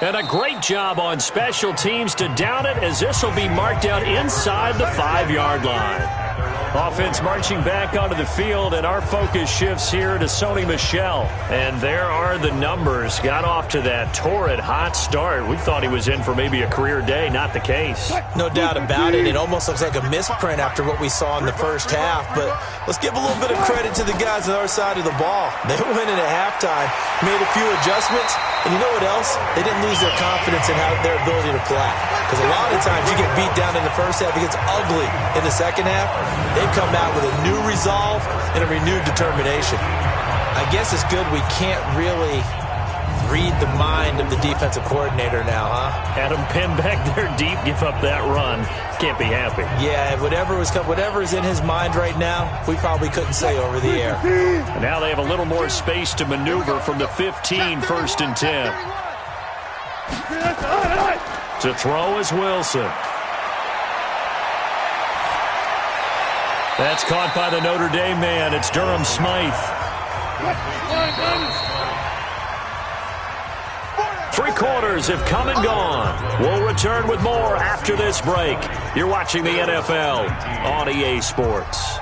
And a great job on special teams to down it, as this will be marked out inside the 5-yard line. Offense marching back onto the field, and our focus shifts here to Sony Michel. And there are the numbers. Got off to that torrid hot start. We thought he was in for maybe a career day. Not the case. No doubt about it. It almost looks like a misprint after what we saw in the first half. But let's give a little bit of credit to the guys on our side of the ball. They went in at halftime, made a few adjustments, and you know what else? They didn't lose their confidence in their ability to play. Because a lot of times you get beat down in the first half, it gets ugly in the second half. They've come out with a new resolve and a renewed determination. I guess it's good we can't really read the mind of the defensive coordinator now, huh? Had him pinned back there deep, give up that run. Can't be happy. Yeah, whatever is in his mind right now, we probably couldn't say over the air. And now they have a little more space to maneuver from the 15, 1st and 10. To throw is Wilson. That's caught by the Notre Dame man. It's Durham Smythe. 3 quarters have come and gone. We'll return with more after this break. You're watching the NFL on EA Sports.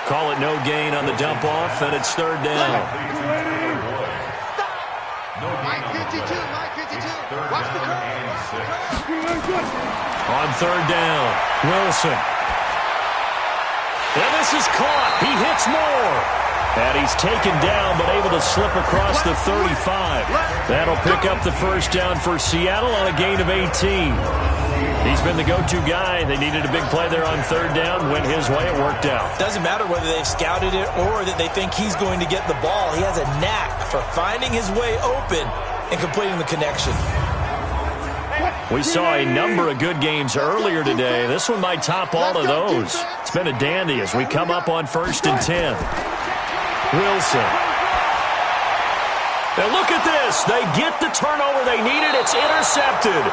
Call it no gain on the dump off, and it's 3rd down. Mike 52, Mike 52. Watch the curve. On 3rd down, Wilson. And this is caught. He hits more. And he's taken down, but able to slip across the 35. That'll pick up the 1st down for Seattle on a gain of 18. He's been the go-to guy. They needed a big play there on 3rd down. Went his way. It worked out. Doesn't matter whether they've scouted it or that they think he's going to get the ball. He has a knack for finding his way open and completing the connection. We saw a number of good games earlier today. This one might top all of those. It's been a dandy as we come up on 1st and 10. Wilson. Now look at this. They get the turnover they needed. It's intercepted.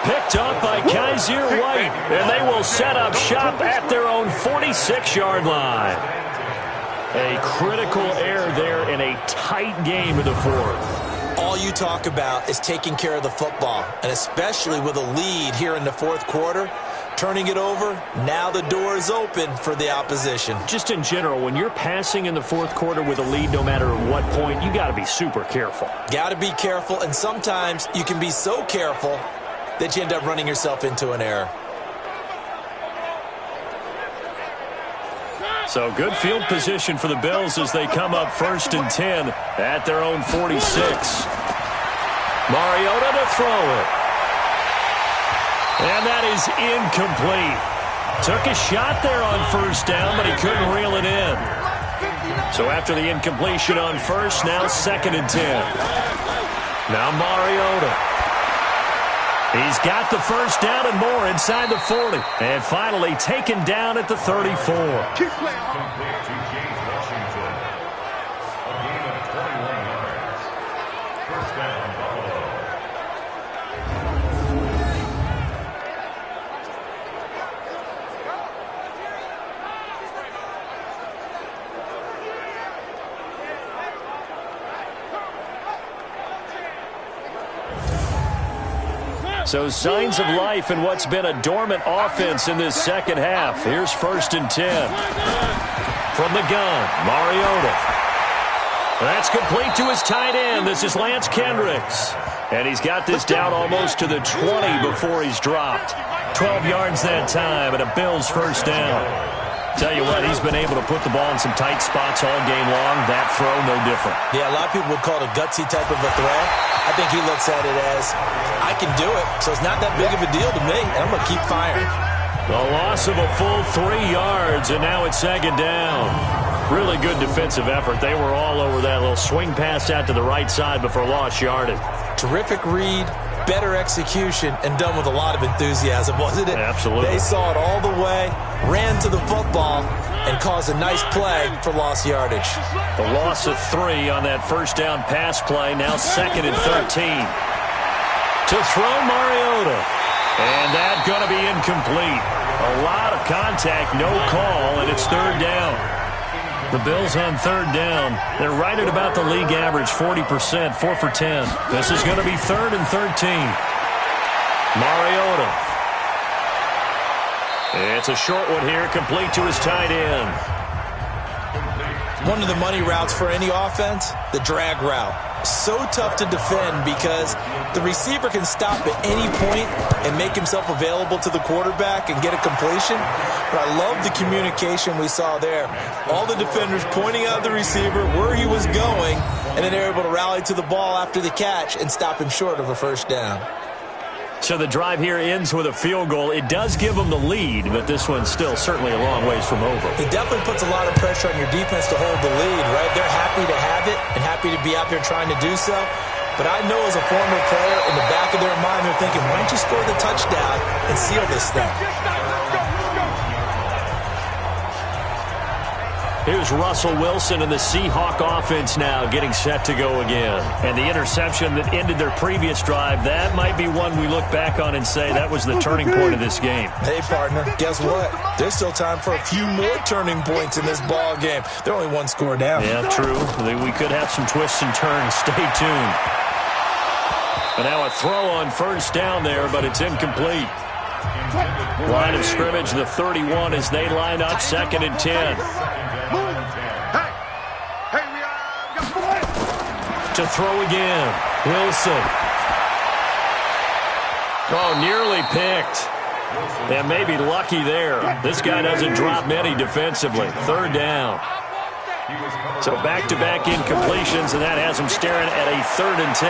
Picked up by Kaiser White. And they will set up shop at their own 46-yard line. A critical error there in a tight game of the 4th. All you talk about is taking care of the football, and especially with a lead here in the 4th quarter, turning it over, now the door is open for the opposition. Just in general, when you're passing in the 4th quarter with a lead, no matter what point, you got to be super careful. Got to be careful, and sometimes you can be so careful that you end up running yourself into an error. So good field position for the Bills as they come up 1st and 10 at their own 46. Mariota to throw it. And that is incomplete. Took a shot there on 1st down, but he couldn't reel it in. So after the incompletion on 1st, now 2nd and 10. Now Mariota. He's got the 1st down and more inside the 40. And finally taken down at the 34. So signs of life in what's been a dormant offense in this 2nd half. Here's 1st and 10. From the gun, Mariota. That's complete to his tight end. This is Lance Kendricks. And he's got this down almost to the 20 before he's dropped. 12 yards that time and a Bills 1st down. Tell you what, he's been able to put the ball in some tight spots all game long. That throw, no different. Yeah, a lot of people would call it a gutsy type of a throw. I think he looks at it as, I can do it, so it's not that big of a deal to me, and I'm going to keep firing. The loss of a full 3 yards, and now it's 2nd down. Really good defensive effort. They were all over that little swing pass out to the right side before lost yardage. Terrific read, better execution and done with a lot of enthusiasm, wasn't it? Absolutely. They saw it all the way, ran to the football, and caused a nice play for lost yardage. A loss of 3 on that first down pass play. Now 2nd and 13. To throw Mariota. And that's going to be incomplete. A lot of contact, no call, and it's 3rd down. The Bills on 3rd down. They're right at about the league average, 40%, 4 for 10. This is going to be 3rd and 13. Mariota. It's a short one here, complete to his tight end. One of the money routes for any offense, the drag route. So tough to defend because the receiver can stop at any point and make himself available to the quarterback and get a completion. But I love the communication we saw there. All the defenders pointing out the receiver where he was going, and then they're able to rally to the ball after the catch and stop him short of a first down. So the drive here ends with a field goal. It does give them the lead, but this one's still certainly a long ways from over. It definitely puts a lot of pressure on your defense to hold the lead, right? They're happy to have it and happy to be out there trying to do so. But I know as a former player, in the back of their mind, they're thinking, why don't you score the touchdown and seal this thing? Here's Russell Wilson and the Seahawk offense now getting set to go again. And the interception that ended their previous drive, that might be one we look back on and say that was the turning point of this game. Hey, partner, guess what? There's still time for a few more turning points in this ball game. They're only 1 score down. Yeah, true. We could have some twists and turns. Stay tuned. And now a throw on first down there, but it's incomplete. Line of scrimmage, the 31 as they line up, 2nd and 10. To throw again. Wilson. Oh, nearly picked. And maybe lucky there. This guy doesn't drop many defensively. 3rd down. So back-to-back incompletions, and that has him staring at a 3rd and 10.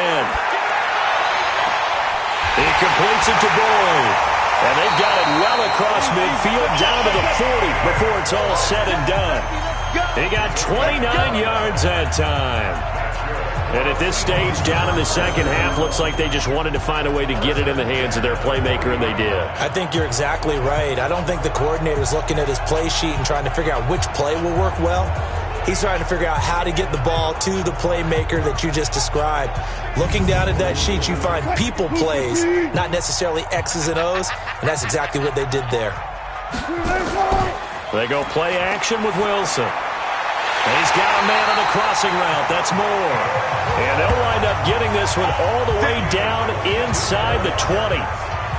He completes it to Boyd. And they've got it well across midfield, down to the 40 before it's all said and done. He got 29 yards that time. And at this stage, down in the second half, looks like they just wanted to find a way to get it in the hands of their playmaker, and they did. I think you're exactly right. I don't think the coordinator's looking at his play sheet and trying to figure out which play will work well. He's trying to figure out how to get the ball to the playmaker that you just described. Looking down at that sheet, you find people plays, not necessarily X's and O's, and that's exactly what they did there. They go play action with Wilson. He's got a man on the crossing route. That's Moore. And they'll wind up getting this one all the way down inside the 20.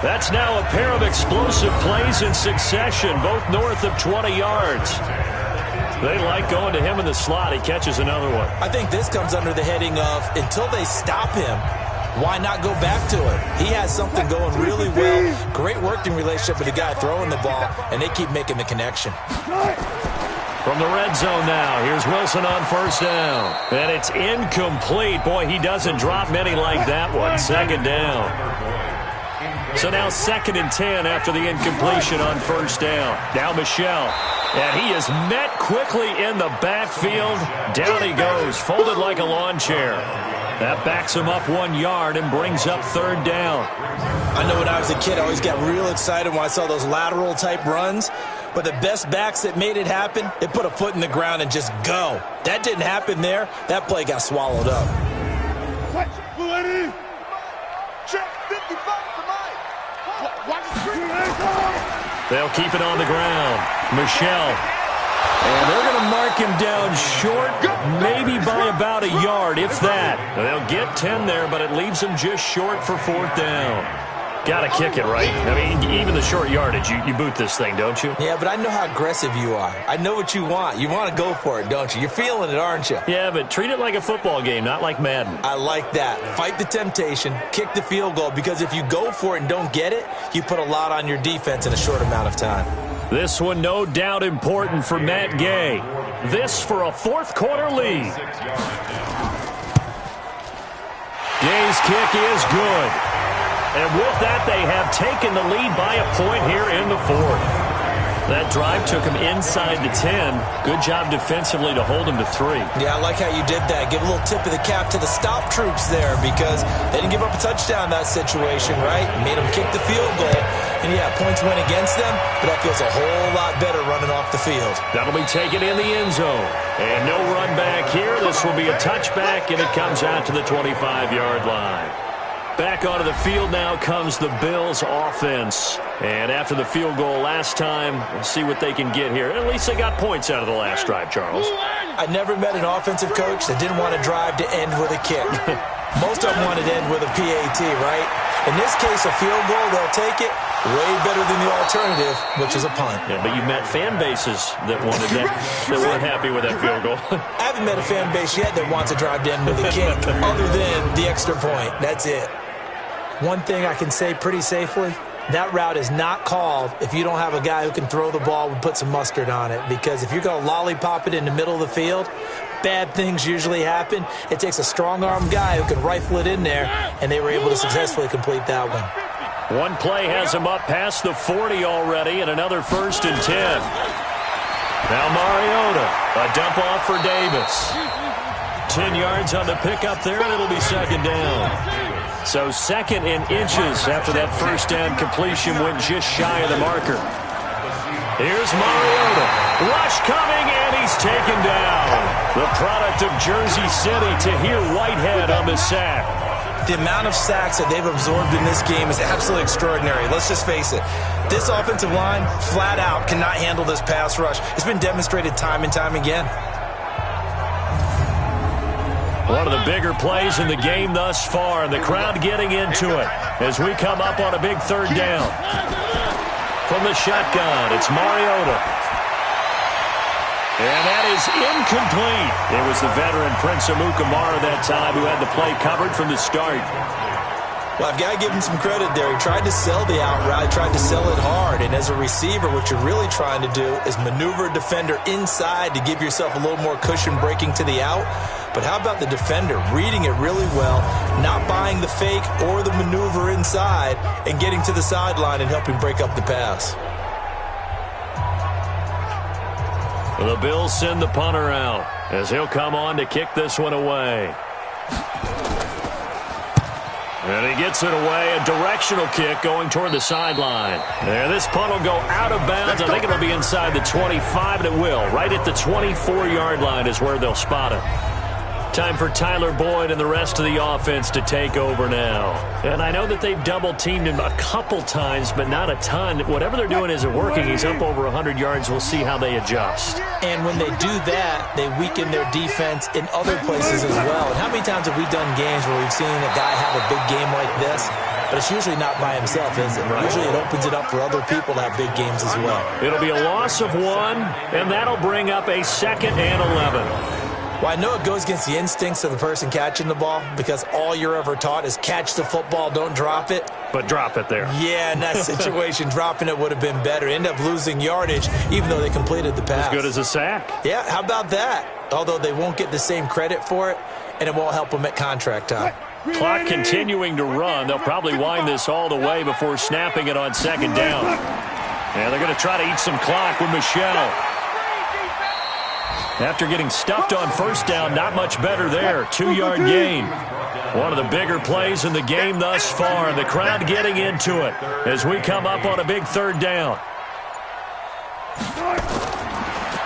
That's now a pair of explosive plays in succession, both north of 20 yards. They like going to him in the slot. He catches another one. I think this comes under the heading of, until they stop him, why not go back to him? He has something going really well. Great working relationship with the guy throwing the ball, and they keep making the connection. From the red zone now, here's Wilson on first down. And it's incomplete. Boy, he doesn't drop many like that one. 2nd down. So now 2nd and 10 after the incompletion on first down. Now Michel. And he is met quickly in the backfield. Down he goes, folded like a lawn chair. That backs him up 1 yard and brings up 3rd down. I know when I was a kid, I always got real excited when I saw those lateral-type runs. But the best backs that made it happen, they put a foot in the ground and just go. That didn't happen there. That play got swallowed up. They'll keep it on the ground. Michel. And they're going to mark him down short, maybe by about a yard, if that. They'll get 10 there, but it leaves them just short for 4th down. Got to kick it, right? I mean, even the short yardage, you boot this thing, don't you? Yeah, but I know how aggressive you are. I know what you want. You want to go for it, don't you? You're feeling it, aren't you? Yeah, but treat it like a football game, not like Madden. I like that. Fight the temptation, kick the field goal, because if you go for it and don't get it, you put a lot on your defense in a short amount of time. This one no doubt important for Matt Gay. This for a 4th quarter lead. Gay's kick is good. And with that, they have taken the lead by a point here in the 4th. That drive took him inside the 10. Good job defensively to hold him to 3. Yeah, I like how you did that. Give a little tip of the cap to the stop troops there because they didn't give up a touchdown in that situation, right? Made them kick the field goal. And, yeah, points went against them, but that feels a whole lot better running off the field. That'll be taken in the end zone. And no run back here. This will be a touchback, and it comes out to the 25-yard line. Back onto the field now comes the Bills offense. And after the field goal last time, we'll see what they can get here. At least they got points out of the last drive, Charles. I never met an offensive coach that didn't want a drive to end with a kick. Most of them wanted to end with a PAT, right? In this case, a field goal, they'll take it. Way better than the alternative, which is a punt. Yeah, but you met fan bases that wanted that, that weren't happy with that field goal. I haven't met a fan base yet that wants a drive to end with a kick, other than the extra point. That's it. One thing I can say pretty safely, that route is not called if you don't have a guy who can throw the ball and put some mustard on it. Because if you're going to lollipop it in the middle of the field, bad things usually happen. It takes a strong-arm guy who can rifle it in there, and they were able to successfully complete that one. One play has him up past the 40 already, and another 1st and 10. Now Mariota, a dump off for Davis. 10 yards on the pickup there, and it'll be 2nd down. So 2nd and inches after that 1st down completion went just shy of the marker. Here's Mariota. Rush coming, and he's taken down. The product of Jersey City, Tahir Whitehead on the sack. The amount of sacks that they've absorbed in this game is absolutely extraordinary. Let's just face it. This offensive line, flat out, cannot handle this pass rush. It's been demonstrated time and time again. One of the bigger plays in the game thus far, and the crowd getting into it as we come up on a big 3rd down. From the shotgun, it's Mariota. And that is incomplete. It was the veteran Prince Amukamara that time who had the play covered from the start. Well, I've got to give him some credit there. He tried to sell the out route, tried to sell it hard. And as a receiver, what you're really trying to do is maneuver a defender inside to give yourself a little more cushion breaking to the out. But how about the defender reading it really well, not buying the fake or the maneuver inside, and getting to the sideline and helping break up the pass? The Bills send the punter out as he'll come on to kick this one away. And he gets it away, a directional kick going toward the sideline. And this punt will go out of bounds. I think it'll be inside the 25, and it will. Right at the 24-yard line is where they'll spot it. Time for Tyler Boyd and the rest of the offense to take over now. And I know that they've double-teamed him a couple times, but not a ton. Whatever they're doing isn't working. He's up over 100 yards. We'll see how they adjust. And when they do that, they weaken their defense in other places as well. And how many times have we done games where we've seen a guy have a big game like this? But it's usually not by himself, is it? Right. Usually it opens it up for other people to have big games as well. It'll be a loss of 1, and that'll bring up a 2nd and 11. Well, I know it goes against the instincts of the person catching the ball because all you're ever taught is catch the football, don't drop it. But drop it there. Yeah, in that situation, dropping it would have been better. End up losing yardage, even though they completed the pass. As good as a sack. Yeah, how about that? Although they won't get the same credit for it, and it won't help them at contract time. Clock continuing to run. They'll probably wind this all the way before snapping it on 2nd down. Yeah, they're going to try to eat some clock with Michelle. After getting stuffed on 1st down, not much better there. 2-yard gain. One of the bigger plays in the game thus far. The crowd getting into it as we come up on a big 3rd down.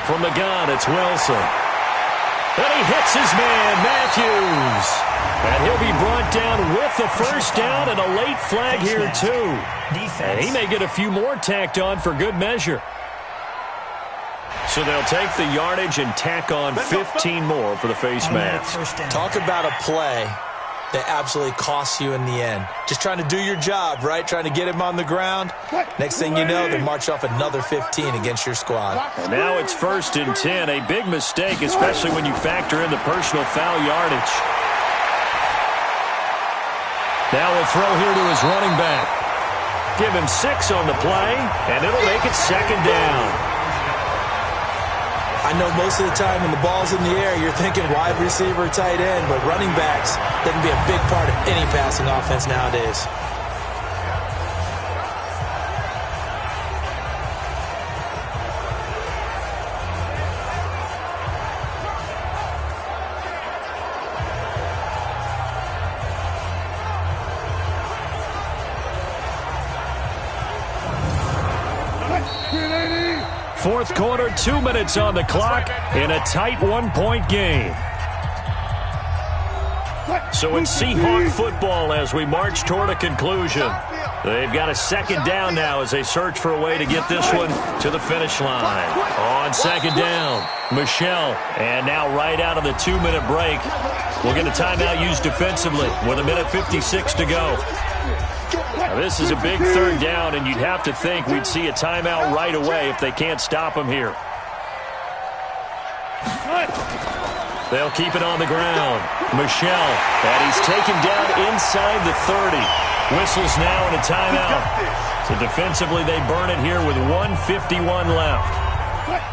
From the gun, it's Wilson. And he hits his man, Matthews. And he'll be brought down with the 1st down and a late flag here, too. And he may get a few more tacked on for good measure. So they'll take the yardage and tack on 15 more for the face mask. Talk about a play that absolutely costs you in the end. Just trying to do your job, right? Trying to get him on the ground. Next thing you know, they march off another 15 against your squad. And now it's 1st and 10. A big mistake, especially when you factor in the personal foul yardage. Now we'll throw here to his running back. Give him 6 on the play, and it'll make it 2nd down. I know most of the time when the ball's in the air, you're thinking wide receiver, tight end, but running backs, they can be a big part of any passing offense nowadays. Fourth quarter, 2 minutes on the clock in a tight 1-point game. So it's Seahawk football as we march toward a conclusion. They've got a second down now as they search for a way to get this one to the finish line. On second down, Michelle. And now right out of the 2-minute break, we'll get a timeout used defensively with 1:56 to go. Now this is a big third down, and you'd have to think we'd see a timeout right away if they can't stop him here. They'll keep it on the ground. Michelle, and he's taken down inside the 30. Whistles now in a timeout. So defensively, they burn it here with 1:51 left.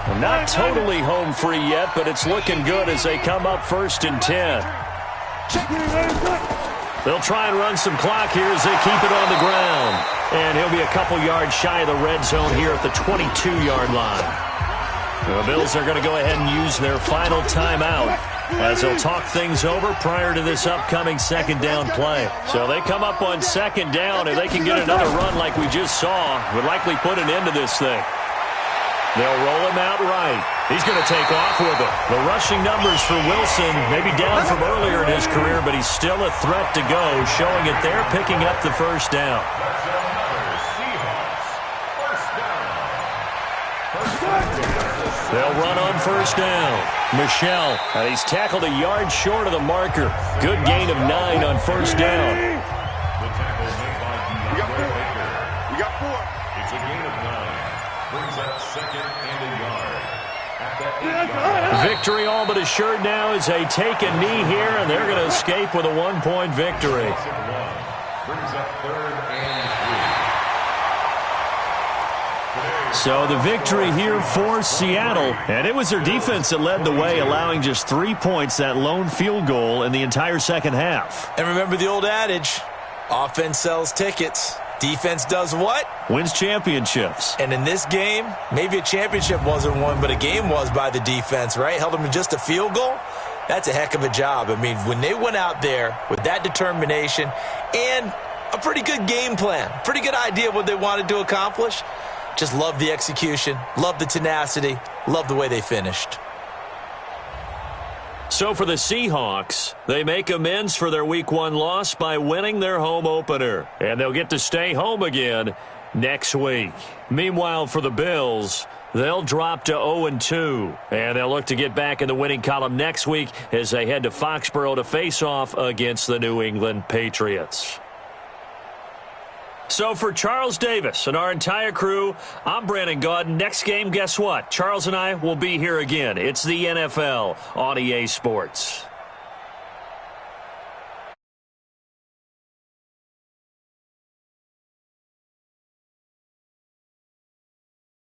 Well, not totally home free yet, but it's looking good as they come up 1st and 10. They'll try and run some clock here as they keep it on the ground. And he'll be a couple yards shy of the red zone here at the 22-yard line. The Bills are going to go ahead and use their final timeout as they'll talk things over prior to this upcoming second down play. So they come up on second down, and they can get another run like we just saw. Would likely put an end to this thing. They'll roll him out right. He's going to take off with it. The rushing numbers for Wilson, maybe down from earlier in his career, but he's still a threat to go, showing it there, picking up the first down. They'll run on first down. Michelle, and he's tackled a yard short of the marker. Good gain of 9 on first down. We got 4. It's a gain of 9. Brings up second and a yard. At that 8-yard. Victory all but assured now as they take a knee here, and they're going to escape with a 1-point victory. Brings up 3rd and 3. So the victory here for Seattle, and it was their defense that led the way, allowing just 3 points, that lone field goal in the entire second half. And remember the old adage, offense sells tickets. Defense does what? Wins championships. And in this game, maybe a championship wasn't won, but a game was by the defense, right? Held them to just a field goal. That's a heck of a job. I mean, when they went out there with that determination and a pretty good game plan, pretty good idea of what they wanted to accomplish, just love the execution, love the tenacity, love the way they finished. So for the Seahawks, they make amends for their Week 1 loss by winning their home opener. And they'll get to stay home again next week. Meanwhile, for the Bills, they'll drop to 0-2. And they'll look to get back in the winning column next week as they head to Foxborough to face off against the New England Patriots. So for Charles Davis and our entire crew, I'm Brandon Gaudin. Next game, guess what? Charles and I will be here again. It's the NFL on EA Sports.